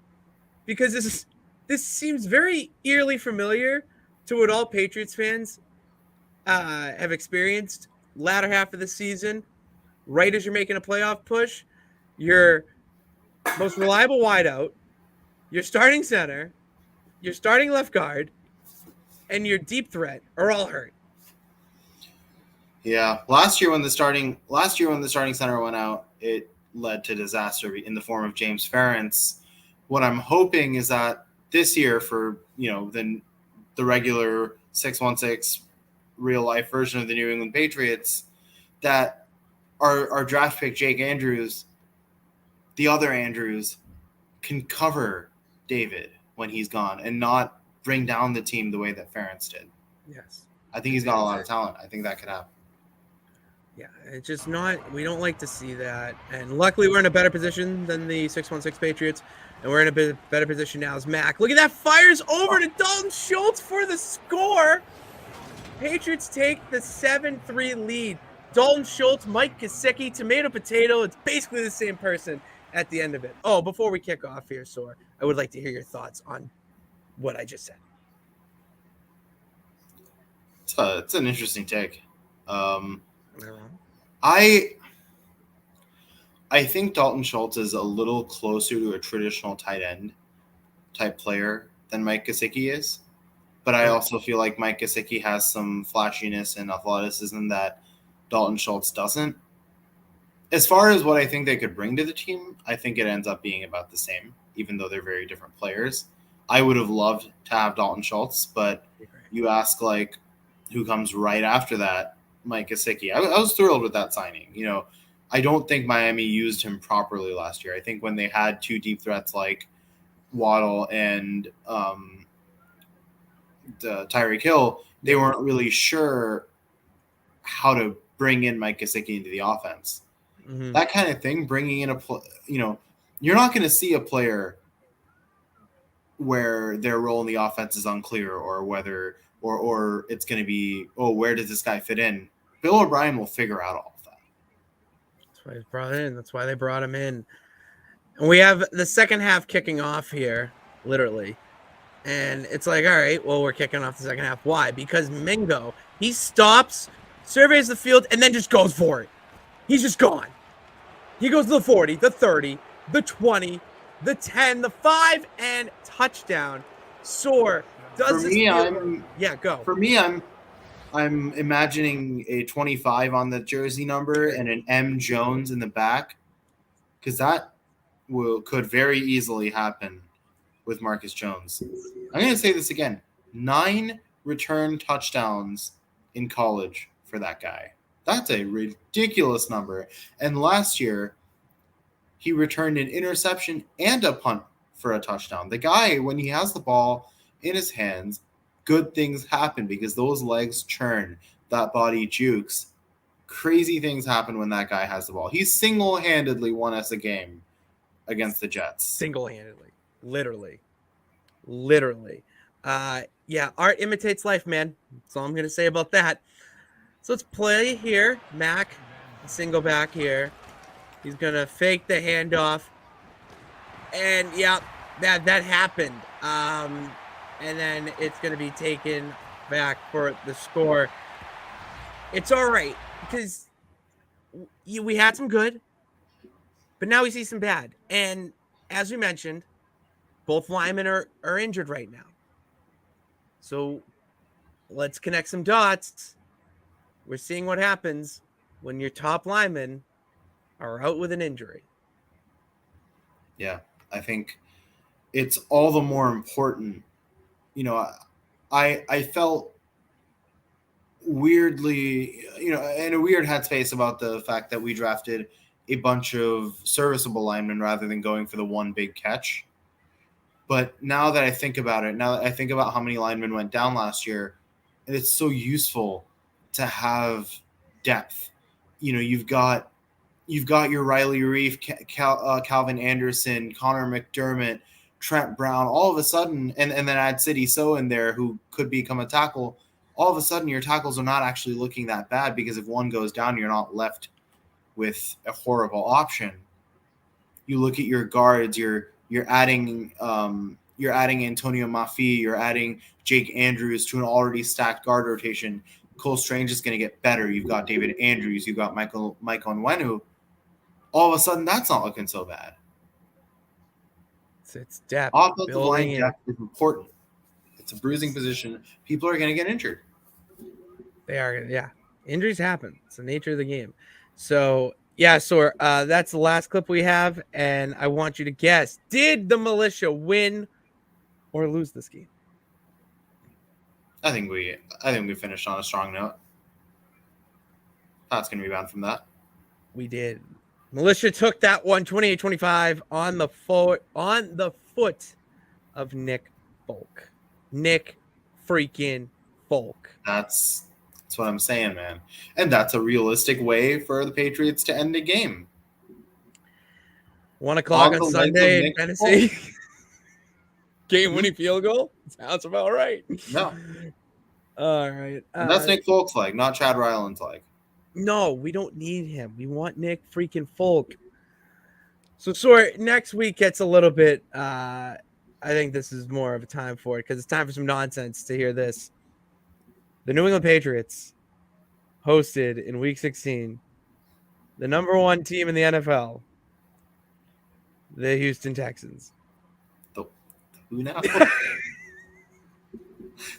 because this seems very eerily familiar to what all Patriots fans have experienced latter half of the season. Right as you're making a playoff push, your most reliable wideout, your starting center, your starting left guard, and your deep threat are all hurt. Yeah, last year when the starting center went out, it led to disaster in the form of James Ferentz. What I'm hoping is that this year, for the the regular 616 real life version of the New England Patriots, that our draft pick Jake Andrews, the other Andrews, can cover David when he's gone and not bring down the team the way that Ferentz did. Yes. I think he's got a lot of talent. I think that could happen. Yeah, it's just not, we don't like to see that. And luckily we're in a better position than the 616 Patriots. And we're in a bit better position now as Mac. Look at that, fires over to Dalton Schultz for the score. Patriots take the 7-3 lead. Dalton Schultz, Mike Gesicki, tomato potato. It's basically the same person at the end of it. Oh, before we kick off here, Soor, I would like to hear your thoughts on what I just said. It's an interesting take. Am I wrong? I think Dalton Schultz is a little closer to a traditional tight end type player than Mike Gesicki is. But I also feel like Mike Gesicki has some flashiness and athleticism that Dalton Schultz doesn't. As far as what I think they could bring to the team, I think it ends up being about the same, even though they're very different players. I would have loved to have Dalton Schultz, but you ask like who comes right after that, Mike Gesicki. I was thrilled with that signing. You know, I don't think Miami used him properly last year. I think when they had two deep threats like Waddle and Tyreek Hill, they weren't really sure how to bring in Mike Gesicki into the offense. Mm-hmm. That kind of thing, bringing in you're not going to see a player where their role in the offense is unclear or whether or it's going to be, where does this guy fit in? Bill O'Brien will figure out all of that. That's why he's brought in. That's why they brought him in. And we have the second half kicking off here, literally. And it's like, all right, well, we're kicking off the second half. Why? Because Mingo, he stops, surveys the field, and then just goes for it. He's just gone. He goes to the 40, the 30, the 20, the 10, the 5, and touchdown. Soor does this. Yeah, go. For me, I'm imagining a 25 on the jersey number and an M Jones in the back, because that could very easily happen with Marcus Jones. I'm going to say this again. 9 return touchdowns in college for that guy. That's a ridiculous number. And last year, he returned an interception and a punt for a touchdown. The guy, when he has the ball in his hands, good things happen because those legs churn, that body jukes. Crazy things happen when that guy has the ball. He single-handedly won us a game against the Jets. Single-handedly. Literally. Yeah, art imitates life, man. That's all I'm going to say about that. So let's play here. Mac, single back here. He's going to fake the handoff. And, yeah, that happened. And then it's going to be taken back for the score. It's all right because we had some good, but now we see some bad. And as we mentioned, both linemen are injured right now. So let's connect some dots. We're seeing what happens when your top linemen are out with an injury. Yeah, I think it's all the more important. You know, I felt weirdly, in a weird headspace about the fact that we drafted a bunch of serviceable linemen rather than going for the one big catch. But now that I think about it, now that I think about how many linemen went down last year, and it's so useful to have depth. You know, you've got your Riley Reef, Calvin Anderson, Connor McDermott, Trent Brown, all of a sudden, and then add City So in there who could become a tackle. All of a sudden, your tackles are not actually looking that bad because if one goes down, you're not left with a horrible option. You look at your guards, you're adding Antonio Mafi, you're adding Jake Andrews to an already stacked guard rotation. Cole Strange is going to get better. You've got David Andrews, you've got Michael Onwenu. All of a sudden, that's not looking so bad. It's depth. Offensive line depth is important. It's a bruising position. People are going to get injured. They are, yeah. Injuries happen. It's the nature of the game. So, yeah, Soor, that's the last clip we have, and I want you to guess, did the militia win or lose this game? I think we finished on a strong note. Pat's gonna rebound from that. We did. Militia took that one 28-25 on the foot of Nick Folk. Nick freaking Folk. That's what I'm saying, man. And that's a realistic way for the Patriots to end a game. 1 o'clock On the on legs of Sunday in Nick Tennessee. Game-winning field goal? Sounds about right. No. All right. And that's Nick Folk's leg, not Chad Ryland's leg. No, we don't need him. We want Nick freaking Folk. So, Soor, next week gets a little bit, I think this is more of a time for it because it's time for some nonsense to hear this. The New England Patriots hosted in Week 16 the number 1 team in the NFL, the Houston Texans. Who now?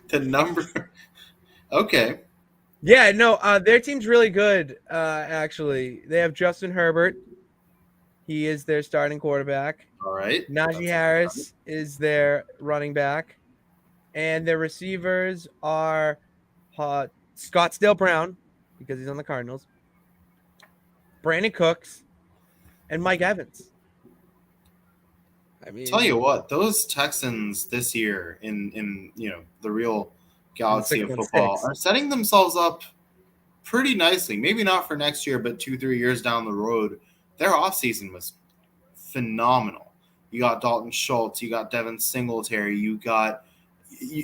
The number. Okay. Yeah, no, their team's really good, actually. They have Justin Herbert. He is their starting quarterback. All right. Najee Harris is their running back. And their receivers are Scottsdale Brown, because he's on the Cardinals, Brandon Cooks, and Mike Evans. I mean, tell you what, those Texans this year in the real galaxy of football are setting themselves up pretty nicely. Maybe not for next year, but 2-3 years down the road. Their offseason was phenomenal. You got Dalton Schultz, you got Devin Singletary, you got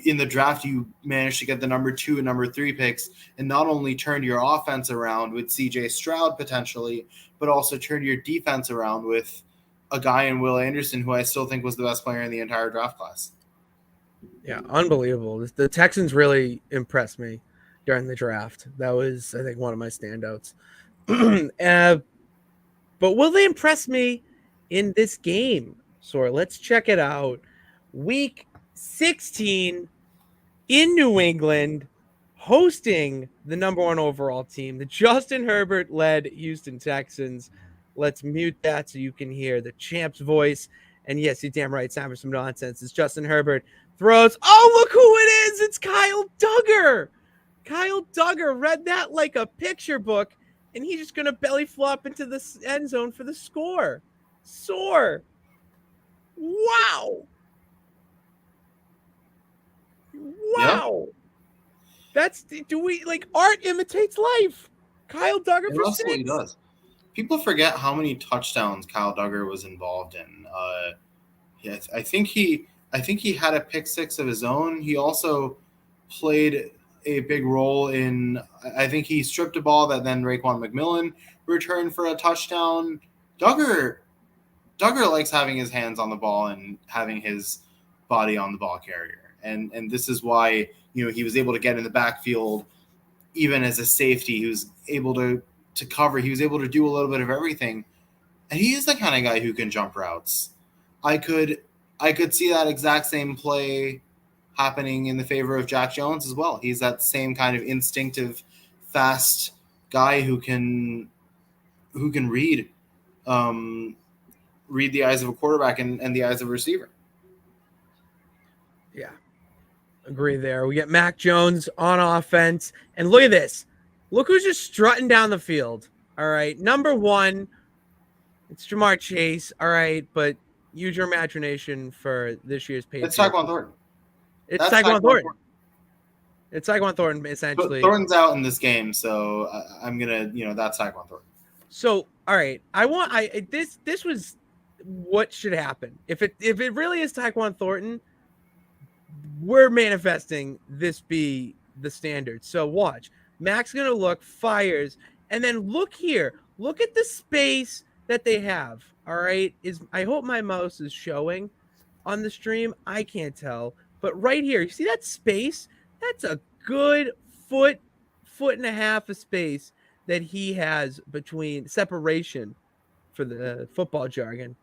in the draft you managed to get the number 2 and number 3 picks and not only turned your offense around with CJ Stroud potentially, but also turned your defense around with a guy in Will Anderson who I still think was the best player in the entire draft class. Yeah, unbelievable. The Texans really impressed me during the draft. That was, I think, one of my standouts. But will they impress me in this game? So let's check it out. Week 16 in New England, hosting the number 1 overall team, the Justin Herbert-led Houston Texans. Let's mute that so you can hear the champ's voice. And yes, you're damn right. It's time for some nonsense. It's Justin Herbert throws. Oh, look who it is. It's Kyle Duggar. Kyle Duggar read that like a picture book, and he's just going to belly flop into the end zone for the score. Soor. Wow. Wow. Yep. That's, art imitates life. Kyle Duggar for 6. He does. People forget how many touchdowns Kyle Duggar was involved in. I think he had a pick 6 of his own. He also played a big role in. I think he stripped a ball that then Raekwon McMillan returned for a touchdown. Duggar likes having his hands on the ball and having his body on the ball carrier, and this is why he was able to get in the backfield even as a safety. He was able to cover. He was able to do a little bit of everything. And he is the kind of guy who can jump routes. I could see that exact same play happening in the favor of Jack Jones as well. He's that same kind of instinctive, fast guy who can read the eyes of a quarterback and the eyes of a receiver. Yeah. Agree there. We get Mac Jones on offense. And look at this. Look who's just strutting down the field. All right. Number 1, it's Jamar Chase. All right. But use your imagination for this year's Patriots. It's Tyquan Thornton. It's Tyquan Thornton. It's Tyquan Thornton, essentially. Thornton's out in this game, so I'm going to, that's Tyquan Thornton. So, all right. This was what should happen. If it really is Tyquan Thornton, we're manifesting this be the standard. So watch. Mac's going to look, fires, and then look here. Look at the space that they have, all right? I hope my mouse is showing on the stream. I can't tell. But right here, you see that space? That's a good foot and a half of space that he has between separation, for the football jargon,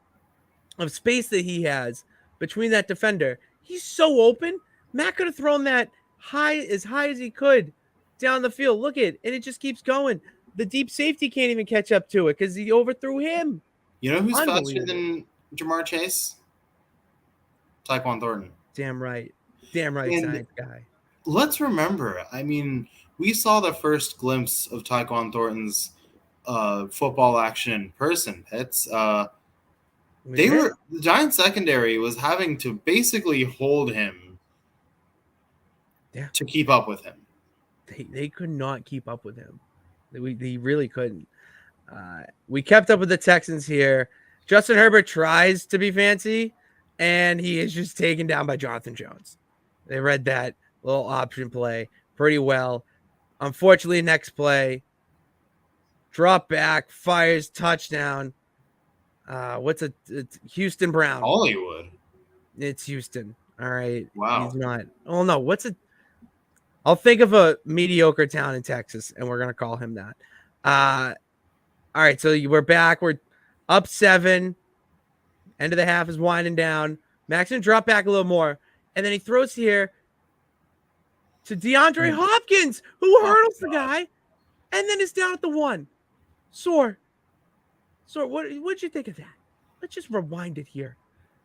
of space that he has between that defender. He's so open. Mac could have thrown that high as he could down the field. Look at it, and it just keeps going. The deep safety can't even catch up to it because he overthrew him. You know who's faster than Jamar Chase? Tyquan Thornton. Damn right. Science guy. let's remember, I mean, we saw the first glimpse of Tyquan Thornton's football action in person. It's the Giants secondary was having to basically hold him to keep up with him. They could not keep up with him. They really couldn't. We kept up with the Texans here. Justin Herbert tries to be fancy, and he is just taken down by Jonathan Jones. They read that little option play pretty well. Unfortunately, next play, drop back, fires, touchdown. It's Houston Brown. Hollywood. It's Houston. All right. Wow. He's not. Oh, no. I'll think of a mediocre town in Texas, and we're going to call him that. All right. So we're back. We're up 7. End of the half is winding down. Max going to drop back a little more. And then he throws here to DeAndre Hopkins, who hurdles the guy, and then is down at the 1. Soor, what'd you think of that? Let's just rewind it here,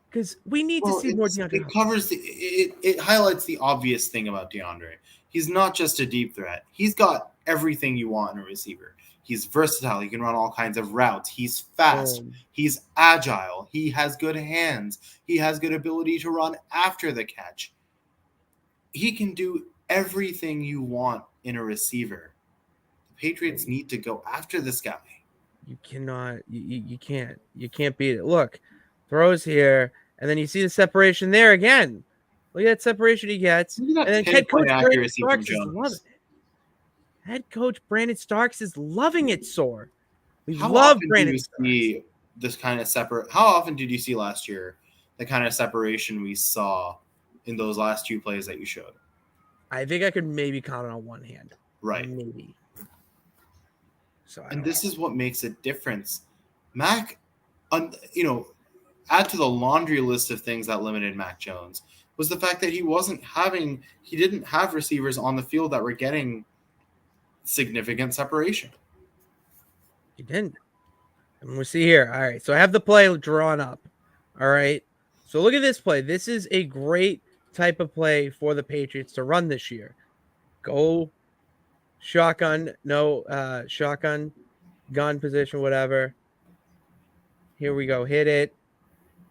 because we need to see more DeAndre Hopkins. It highlights the obvious thing about DeAndre. He's not just a deep threat. He's got everything you want in a receiver. He's versatile. He can run all kinds of routes. He's fast. He's agile. He has good hands. He has good ability to run after the catch. He can do everything you want in a receiver. The Patriots need to go after this guy. You cannot. You can't. You can't beat it. Look, throws here, and then you see the separation there again. Look at that separation he gets. And then head coach Brandon Starks is loving it. Head coach Brandon Starks is loving it, Soor. We love Brandon Starks. See this kind of How often did you see last year the kind of separation we saw in those last 2 plays that you showed? I think I could maybe count it on one hand. Right. Maybe. So this is what makes a difference. Mac, add to the laundry list of things that limited Mac Jones was the fact that he didn't have receivers on the field that were getting significant separation. He didn't. And we'll see here. All right. So I have the play drawn up. All right. So look at this play. This is a great type of play for the Patriots to run this year. Go shotgun, shotgun, gun position, whatever. Here we go. Hit it.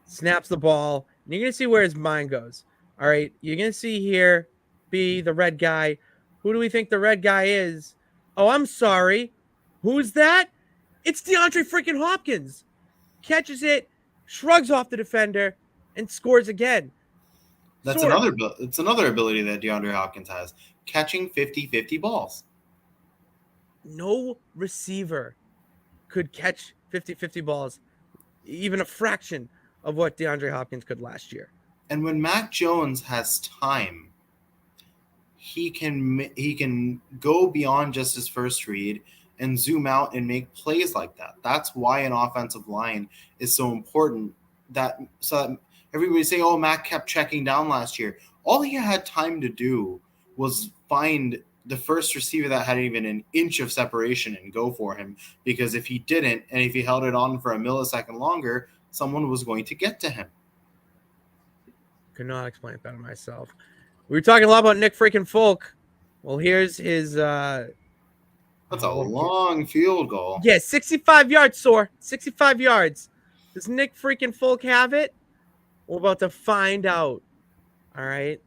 Snaps the ball. And you're going to see where his mind goes. All right. You're going to see here be the red guy. Who do we think the red guy is? Oh, I'm sorry. Who's that? It's DeAndre freaking Hopkins. Catches it, shrugs off the defender, and scores again. It's another ability that DeAndre Hopkins has. Catching 50-50 balls. No receiver could catch 50-50 balls, even a fraction of what DeAndre Hopkins could last year. And when Mac Jones has time, he can go beyond just his first read and zoom out and make plays like that. That's why an offensive line is so important. So that everybody say, "Oh, Mac kept checking down last year." All he had time to do was find the first receiver that had even an inch of separation and go for him. Because if he didn't, and if he held it on for a millisecond longer, someone was going to get to him. Could not explain it better myself. We were talking a lot about Nick freaking Folk. Well, here's his. That's a long field goal. Yeah, 65 yards, Soor. 65 yards. Does Nick freaking Folk have it? We're about to find out. All right.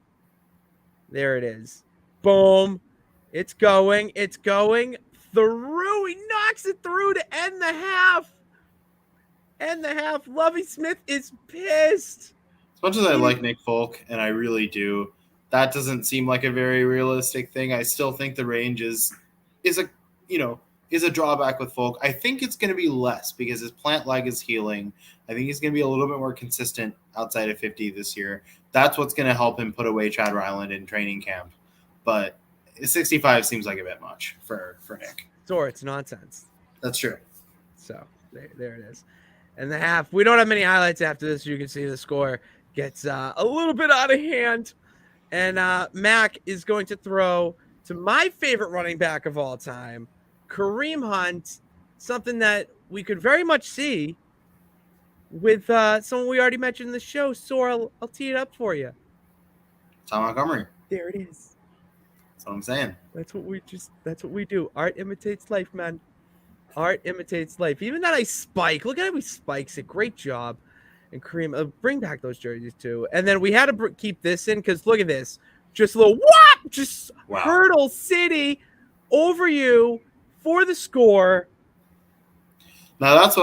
There it is. Boom. It's going. It's going through. He knocks it through to end the half. End the half. Lovie Smith is pissed. As much as I like Nick Folk, and I really do, that doesn't seem like a very realistic thing. I still think the range is a drawback with Folk. I think it's going to be less because his plant leg is healing. I think he's going to be a little bit more consistent outside of 50 this year. That's what's going to help him put away Chad Ryland in training camp. But 65 seems like a bit much for Nick. Soor, it's nonsense. That's true. So there it is. And the half. We don't have many highlights after this. You can see the score gets a little bit out of hand. And Mac is going to throw to my favorite running back of all time, Kareem Hunt, something that we could very much see with someone we already mentioned in the show. Soor, I'll tee it up for you. Tom Montgomery. There it is. That's what I'm saying. That's what we do. Art imitates life, man. Art imitates life. Even that I spike. Look at how he spikes it. Great job. And Kareem, bring back those jerseys too. And then we had to keep this in because look at this. Just a little whop. Just hurdle city over you for the score. Now that's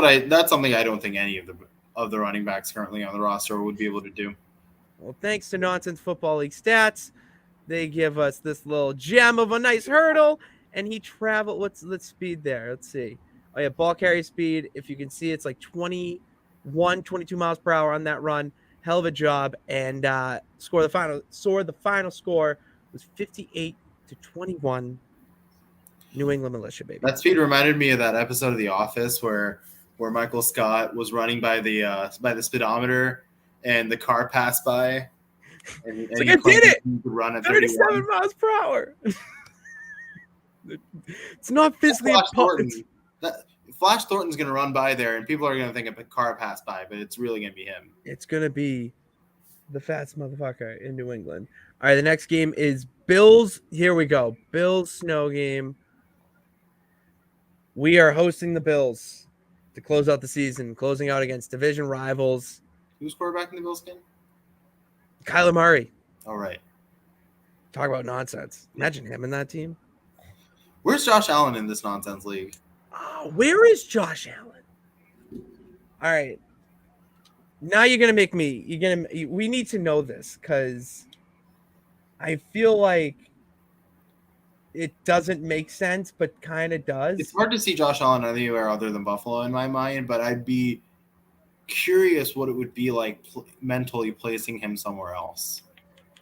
something I don't think any of the running backs currently on the roster would be able to do. Well, thanks to NOnSense Football League stats, they give us this little gem of a nice hurdle, and he traveled. Let's speed there. Let's see. Oh yeah, ball carry speed. If you can see, it's like 21, 22 miles per hour on that run. Hell of a job, and the final score was 58-21. New England Militia, baby. That speed reminded me of that episode of The Office where Michael Scott was running by the speedometer, and the car passed by. And I did it. Run at 37 miles per hour. It's not physically important. Flash Thornton's going to run by there, and people are going to think a car passed by, but it's really going to be him. It's going to be the fattest motherfucker in New England. All right, the next game is Bills. Here we go. Bills snow game. We are hosting the Bills to close out the season, closing out against division rivals. Who's quarterback in the Bills game? Kyler Murray. All right. Talk about nonsense. Imagine him in that team. Where's Josh Allen in this nonsense league? Oh, where is Josh Allen? All right. Now you're gonna make me. We need to know this because I feel like it doesn't make sense, but kind of does. It's hard to see Josh Allen anywhere other than Buffalo in my mind, but I'd be curious what it would be like mentally placing him somewhere else.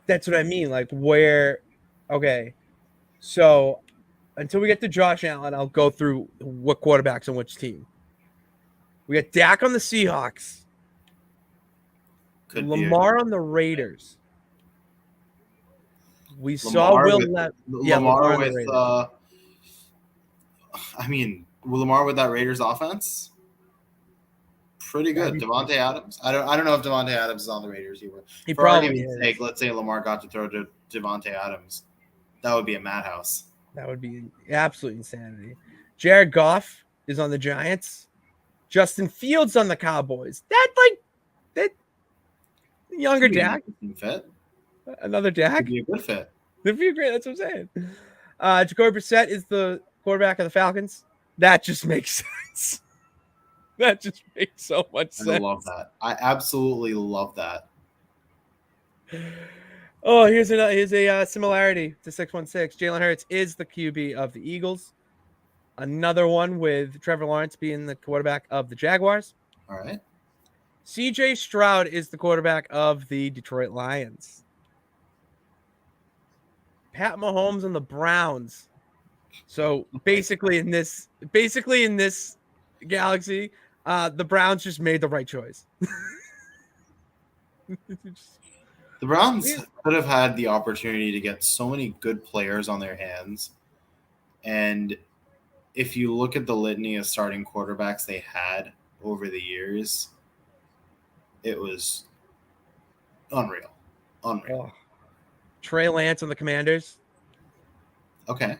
That's what I mean. Like where? Okay, so until we get to Josh Allen, I'll go through what quarterbacks on which team. We got Dak on the Seahawks. Lamar on the Raiders. We saw Will Lamar with Lamar with that Raiders offense. Pretty good. Devontae Adams. I don't know if Devontae Adams is on the Raiders either. He probably is. Let's say Lamar got to throw to Devontae Adams. That would be a madhouse. That would be absolute insanity. Jared Goff is on the Giants. Justin Fields on the Cowboys. That younger Dak. Fit. Another Dak. Would be a good fit. It'd be great. That's what I'm saying. Jacoby Brissett is the quarterback of the Falcons. That just makes sense. That just makes so much sense. I love that. I absolutely love that. Oh, here's a similarity to 616. Jalen Hurts is the QB of the Eagles. Another one with Trevor Lawrence being the quarterback of the Jaguars. All right. CJ Stroud is the quarterback of the Detroit Lions. Pat Mahomes and the Browns. So basically in this galaxy, the Browns just made the right choice. The Browns could have had the opportunity to get so many good players on their hands. And if you look at the litany of starting quarterbacks they had over the years, it was unreal. Oh. Trey Lance on the Commanders. Okay.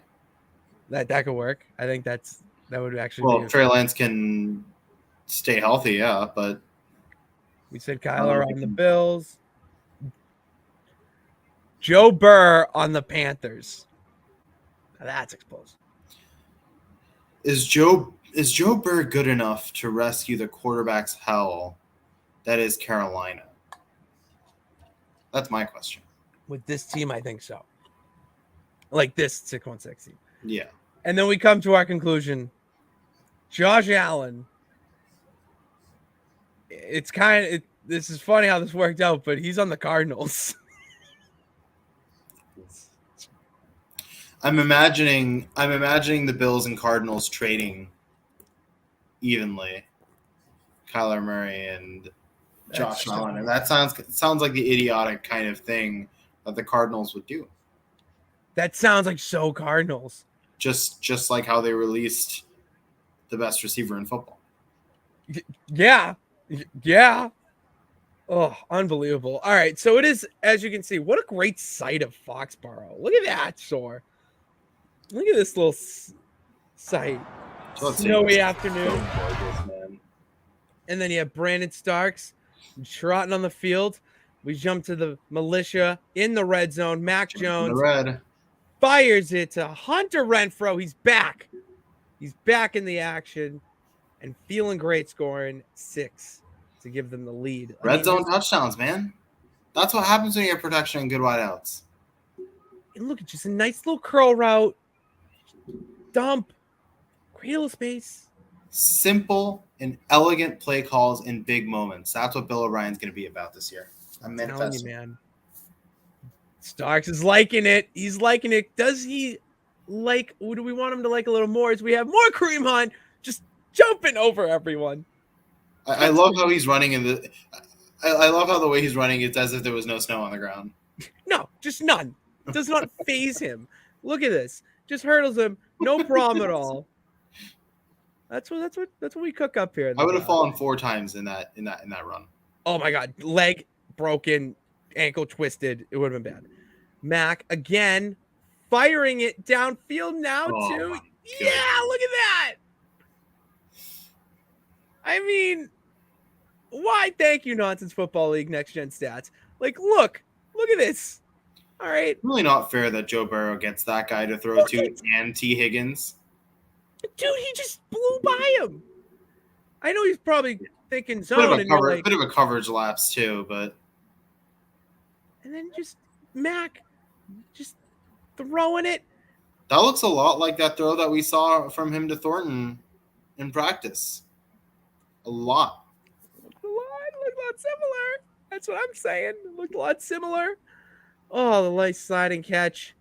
That could work. I think that would actually Well, Trey Lance can stay healthy, yeah, but we said Kyler on the Bills. Joe Burr on the Panthers. Now that's explosive. Is Joe Burr good enough to rescue the quarterback's hell that is Carolina? That's my question. With this team, I think so. Like this 616 team. Yeah. And then we come to our conclusion. Josh Allen. This is funny how this worked out, but he's on the Cardinals. I'm imagining the Bills and Cardinals trading evenly. Kyler Murray and Josh Allen. And that sounds like the idiotic kind of thing that the Cardinals would do. That sounds like so Cardinals. Just like how they released the best receiver in football. Yeah. Yeah. Oh, unbelievable. All right. So it is, as you can see, what a great sight of Foxborough. Look at that, Soor. Look at this little sight. Snowy afternoon. Gorgeous, man. And then you have Brandon Starks trotting on the field. We jump to the militia in the red zone. Mac Jones The red. fires it to Hunter Renfrow. He's back. He's back in the action and feeling great, scoring 6 to give them the lead. Red zone touchdowns, man. That's what happens when you have protection and good wideouts. And look, just a nice little curl route. Dump. Great little space. Simple and elegant play calls in big moments. That's what Bill O'Brien's going to be about this year. I'm telling you, manifesting. man. Starks is liking it. He's liking it. Does he like? Do we want him to like a little more? As we have more Kareem Hunt just jumping over everyone. I love how he's running in the. I love how the way he's running. It's as if there was no snow on the ground. No, just none. Does not phase him. Look at this. Just hurdles him. No problem at all. That's what we cook up here. I would have fallen 4 times in that run. Oh my God, leg broken, ankle twisted. It would have been bad. Mac again, firing it downfield now too. Yeah, look at that. I mean, why? Thank you, Nonsense Football League Next Gen Stats. Like, look at this. All right, Really not fair that Joe Burrow gets that guy to throw to and T. Higgins. dude, he just blew by him. I know he's probably thinking Bit zone, of a coverage lapse too, but and then just Mac, just throwing it. that looks a lot like that throw that we saw from him to Thornton in practice. A lot. Looked a lot similar. That's what I'm saying. It looked a lot similar. Oh, the nice sliding catch.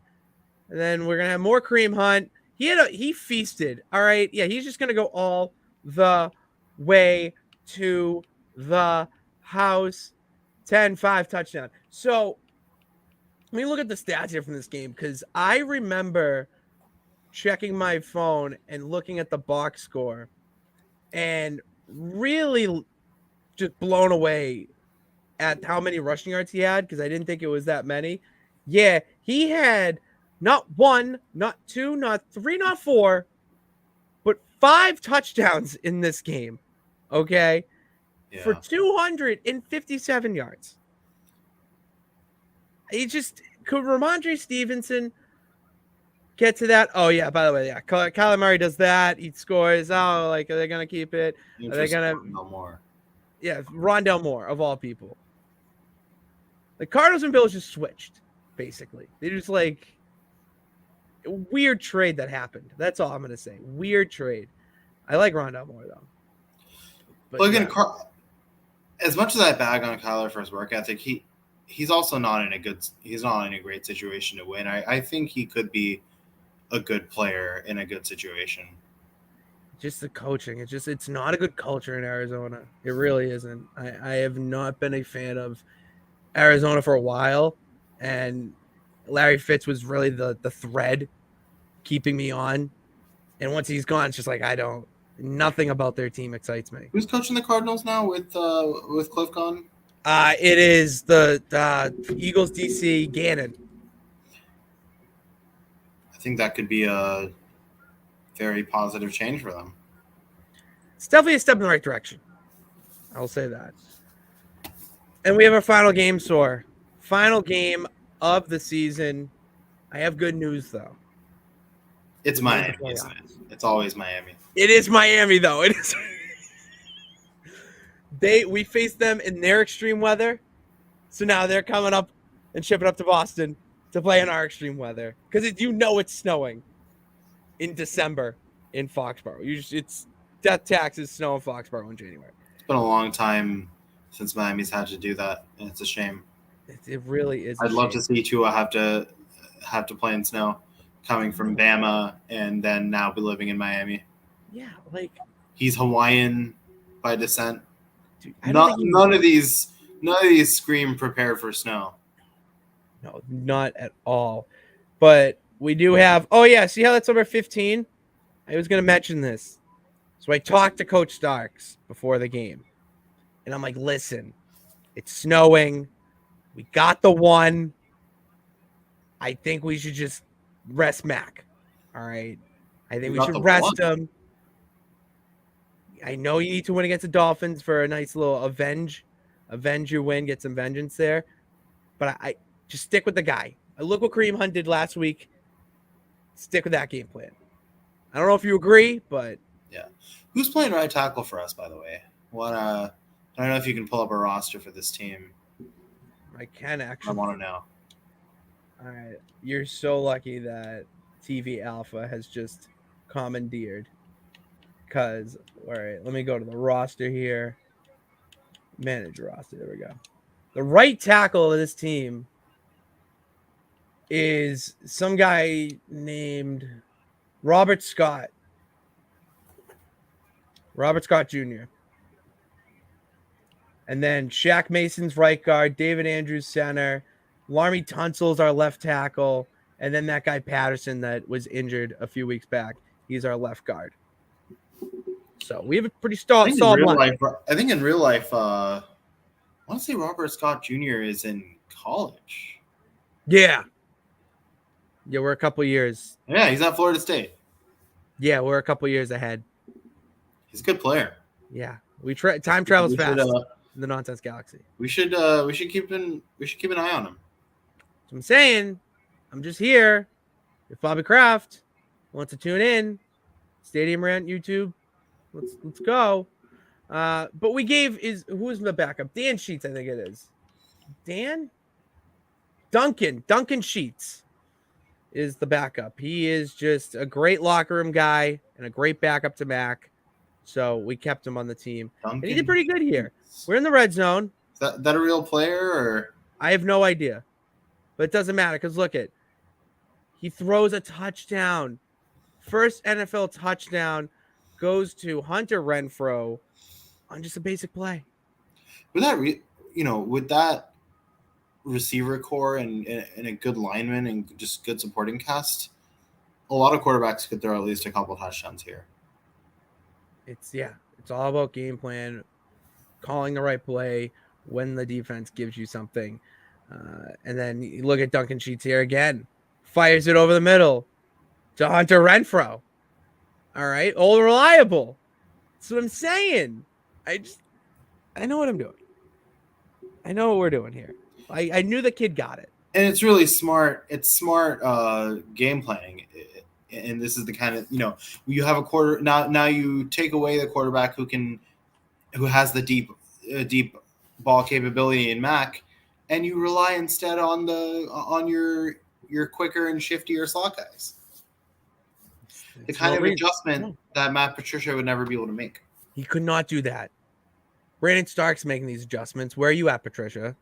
And then we're gonna have more Kareem Hunt. He feasted. All right. Yeah, he's just gonna go all the way to the house. 10-5 touchdown. So let me look at the stats here from this game, because I remember checking my phone and looking at the box score and really just blown away at how many rushing yards he had, because I didn't think it was that many. Yeah, he had not 1, not 2, not 3, not 4, but 5 touchdowns in this game. Okay? Yeah. For 257 yards. He just could Ramondre Stevenson get to that? Oh yeah, by the way, yeah. Kyler Murray does that. He scores. Oh, like, are they gonna keep it? Are they gonna more? Yeah, Rondell Moore of all people. The Cardinals and Bills just switched, basically. They just like weird trade that happened. That's all I'm gonna say. Weird trade. I like Rondell Moore though. But Look, yeah. as much as I bag on Kyler for his work ethic, he's also not in a great situation to win. I think he could be a good player in a good situation. Just the coaching. It's not a good culture in Arizona. It really isn't. I have not been a fan of Arizona for a while, and Larry Fitz was really the thread keeping me on. And once he's gone, it's just like nothing about their team excites me. Who's coaching the Cardinals now with Cliff gone? It is the Eagles DC Gannon. I think that could be a very positive change for them. It's definitely a step in the right direction. I'll say that. And we have our final game, Soor. Final game of the season. I have good news, though. It's Miami, isn't it? It's always Miami. It is Miami, though. It is. We faced them in their extreme weather, so now they're coming up and shipping up to Boston to play in our extreme weather, because it's snowing in December in Foxborough. It's death taxes, snow in Foxborough in January. It's been a long time since Miami's had to do that, and it's a shame. It really is. I'd love to see Tua have to play in snow, coming from Bama and then now be living in Miami. Yeah, like he's Hawaiian by descent. Dude, none of these scream prepare for snow. No, not at all. But we do have. Oh yeah, see how that's number 15? I was going to mention this. So I talked to Coach Starks before the game, and I'm like, listen, It's snowing. We got the one. I think we should just rest Mac. All right. I think we got should the rest one. him. I know you need to win against the Dolphins for a nice little avenge your win, get some vengeance there. But I just stick with the guy. I look what Kareem Hunt did last week. Stick with that game plan. I don't know if you agree, but Yeah. Who's playing right tackle for us, by the way? I don't know if you can pull up a roster for this team. I can I actually. want to know. All right. You're so lucky that TV Alpha has just commandeered. Because, all right, let me go to the roster here. Manage roster. There we go. The right tackle of this team is some guy named Robert Scott. Robert Scott Jr. And then Shaq Mason's right guard, David Andrews center, Larmy Tunsil's our left tackle, and then that guy Patterson that was injured a few weeks back. He's our left guard. So we have a pretty solid line. I think in real life, I want to say Robert Scott Jr. is in college. Yeah. Yeah, we're a couple years. Yeah, he's at Florida State. Yeah, we're a couple years ahead. He's a good player. Yeah, time travels fast in the NOnSense galaxy. We should keep an eye on him. So I'm saying, I'm just here. If Bobby Kraft wants to tune in, StadiumRant YouTube, let's go. But we gave who's the backup? Dan Sheets, I think it is. Duncan Sheets is the backup. He is just a great locker room guy and a great backup to Mac. So we kept him on the team. And he did pretty good here. We're in the red zone. Is that a real player or? I have no idea. But it doesn't matter because look at he throws a touchdown. First NFL touchdown goes to Hunter Renfrow on just a basic play. With that receiver core and a good lineman and just good supporting cast, a lot of quarterbacks could throw at least a couple touchdowns here. It's all about game plan, calling the right play when the defense gives you something. And then you look at Duncan Sheets here again, fires it over the middle to Hunter Renfrow. All right, all reliable. That's what I'm saying. I know what I'm doing. I know what we're doing here. I knew the kid got it. And it's really smart. It's smart game planning. And this is the kind of, you have a quarter now you take away the quarterback who has the deep ball capability in Mac, and you rely instead on your quicker and shiftier slot guys. The kind of adjustment that Matt Patricia would never be able to make. He could not do that. Brandon Stark's making these adjustments. Where are you at, Patricia?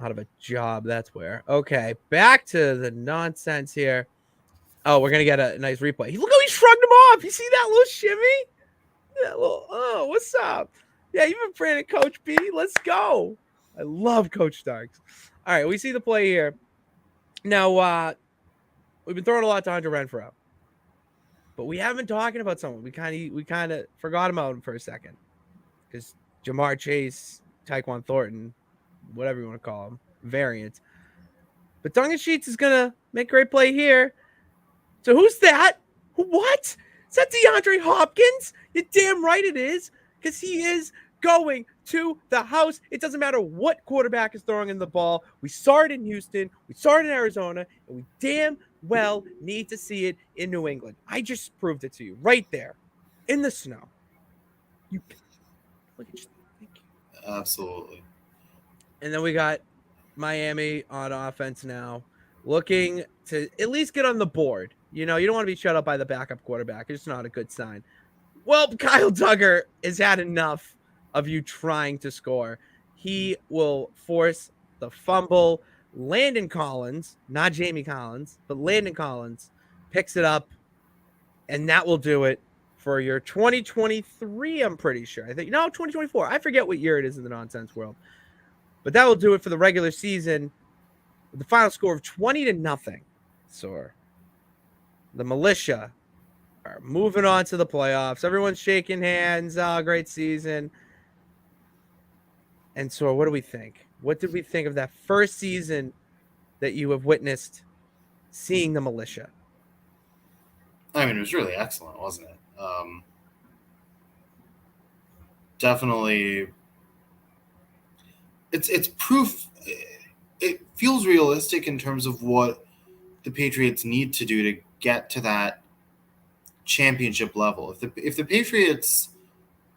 Out of a job, that's where. Okay, back to the NOnSense here. Oh, we're going to get a nice replay. Look how he shrugged him off. You see that little shimmy? That little, oh, what's up? Yeah, you've been praying Coach B. Let's go. I love Coach Starks. All right, we see the play here. Now, we've been throwing a lot to Hunter Renfrow. But we haven't been talking about someone. We kind of forgot about him for a second. Because Jamar Chase, Tyquan Thornton, whatever you want to call him, variant. But Duncan Sheets is going to make a great play here. So who's that? What? Is that DeAndre Hopkins? You're damn right it is, because he is going to the house. It doesn't matter what quarterback is throwing in the ball. We saw it in Houston. We saw it in Arizona. And we damn well need to see it in New England. I just proved it to you right there in the snow. You look at you. Thank you. Absolutely. And then we got Miami on offense now, looking to at least get on the board. You don't want to be shut up by the backup quarterback. It's not a good sign. Well, Kyle Duggar has had enough of you trying to score. He will force the fumble. Landon Collins, not Jamie Collins, but Landon Collins picks it up, and that will do it for your 2023, I'm pretty sure. 2024. I forget what year it is in the NOnSense world. But that will do it for the regular season with the final score of 20-0. Soor. The militia are moving on to the playoffs. Everyone's shaking hands. Oh, great season. And so, what do we think? What did we think of that first season that you have witnessed seeing the militia? I mean, it was really excellent, wasn't it? Definitely, it's proof. It feels realistic in terms of what the Patriots need to do to get to that championship level. If the Patriots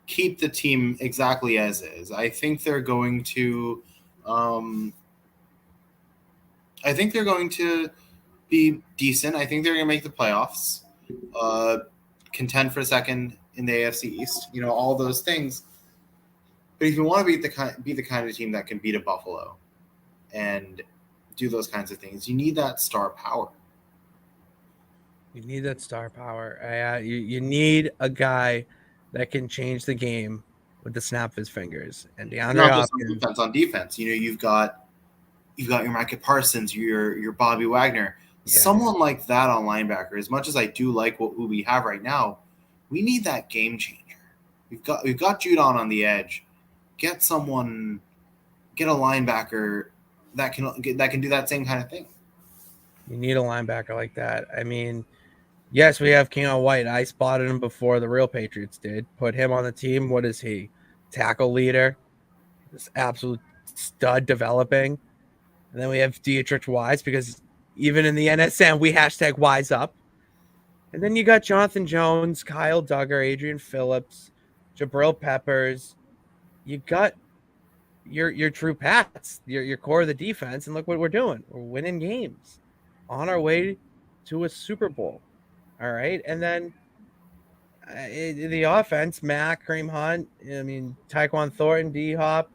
keep the team exactly as is, I think they're going to. I think they're going to be decent. I think they're going to make the playoffs, contend for a second in the AFC East. You know, all those things. But if you want to be the kind of team that can beat a Buffalo and do those kinds of things, you need that star power. You need that star power. You need a guy that can change the game with the snap of his fingers. And DeAndre Not just Hopkins. on defense. You know, you've got your Micah Parsons, your Bobby Wagner, someone like that on linebacker. As much as I do like who we have right now, we need that game changer. We've got Judon on the edge. Get a linebacker that can do that same kind of thing. You need a linebacker like that. I mean, yes, we have Keion White. I spotted him before the real Patriots did. Put him on the team. What is he? Tackle leader. This absolute stud developing. And then we have Dietrich Wise, because even in the NSN, we hashtag Wise up. And then you got Jonathan Jones, Kyle Duggar, Adrian Phillips, Jabril Peppers. You got your true Pats, your core of the defense. And look what we're doing. We're winning games on our way to a Super Bowl. All right. And then the offense, Mac, Kareem Hunt, I mean, Tyquan Thornton, D-Hop,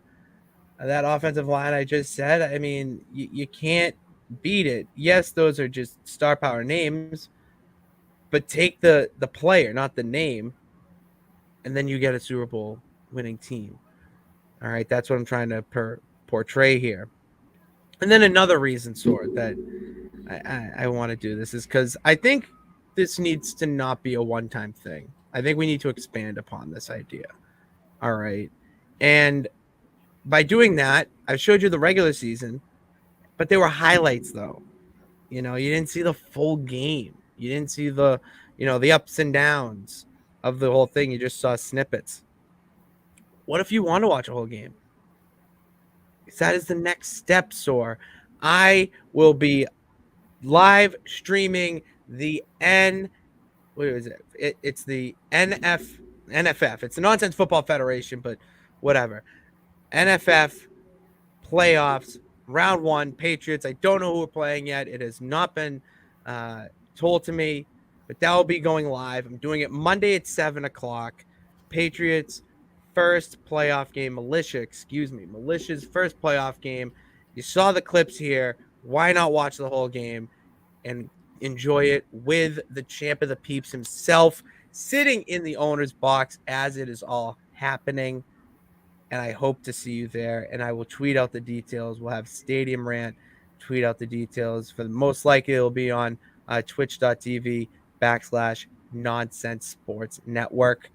that offensive line I just said, I mean, you can't beat it. Yes, those are just star power names, but take the player, not the name, and then you get a Super Bowl winning team. All right, that's what I'm trying to portray here. And then another reason, Soor, that I want to do this is because I think this needs to not be a one-time thing. I think we need to expand upon this idea. All right. And by doing that, I showed you the regular season, but they were highlights, though. You know, you didn't see the full game. You didn't see the ups and downs of the whole thing. You just saw snippets. What if you want to watch a whole game? Because that is the next step, Soor. I will be live streaming the it's the NFF. It's the NOnSense Football Federation, but whatever. NFF playoffs, round 1, Patriots. I don't know who we're playing yet. It has not been told to me, but that will be going live. I'm doing it Monday at 7 o'clock. Patriots' first playoff game. Militia's first playoff game. You saw the clips here. Why not watch the whole game and enjoy it with the champ of the peeps himself sitting in the owner's box as it is all happening? And I hope to see you there. And I will tweet out the details. We'll have StadiumRant tweet out the details. For the most likely, it'll be on twitch.tv/NOnSense Sports Network,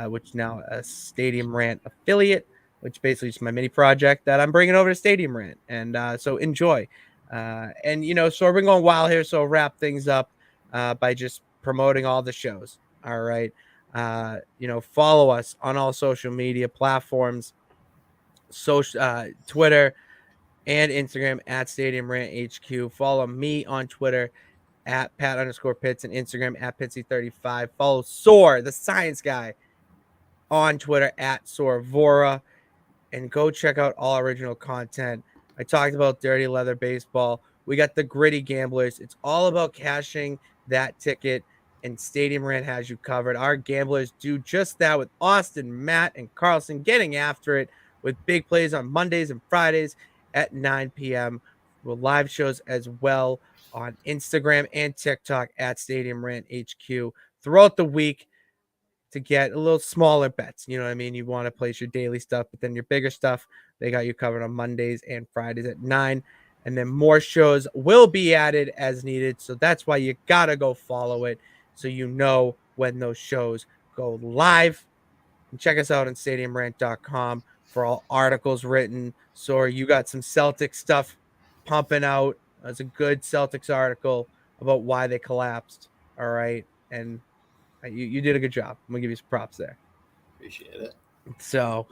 which now a StadiumRant affiliate, which basically is my mini project that I'm bringing over to StadiumRant. And so enjoy. And, so we're going wild here. So I'll wrap things up by just promoting all the shows. All right. Follow us on all social media platforms, Twitter and Instagram at StadiumRant HQ. Follow me on Twitter at Pat_Pitts and Instagram at Pitsy35. Follow Soor, the science guy, on Twitter at Soorvora, and go check out all original content. I talked about Dirty Leather Baseball. We got the Gritty Gamblers. It's all about cashing that ticket, and StadiumRant has you covered. Our gamblers do just that with Austin, Matt, and Carlson getting after it with big plays on Mondays and Fridays at 9 p.m. with live shows as well on Instagram and TikTok at StadiumRant HQ throughout the week to get a little smaller bets. You know what I mean? You want to place your daily stuff, but then your bigger stuff, they got you covered on Mondays and Fridays at 9. And then more shows will be added as needed. So that's why you got to go follow it so you know when those shows go live. And check us out on StadiumRant.com for all articles written. Soor, you got some Celtics stuff pumping out. That's a good Celtics article about why they collapsed. All right. And you did a good job. I'm going to give you some props there. Appreciate it. So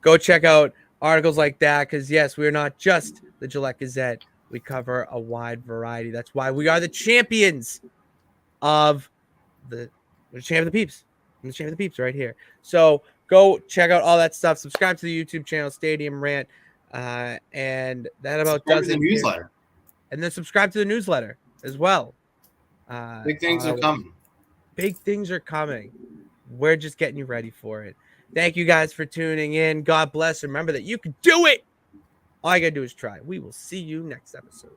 go check out articles like that because, yes, we're not just the Gillette Gazette. We cover a wide variety. That's why we are the champions of the Peeps. I'm the champion of the Peeps right here. So go check out all that stuff. Subscribe to the YouTube channel, Stadium Rant. And that about does it. The newsletter. And then subscribe to the newsletter as well. Big things are coming. Big things are coming. We're just getting you ready for it. Thank you guys for tuning in. God bless. Remember that you can do it. All you got to do is try. We will see you next episode.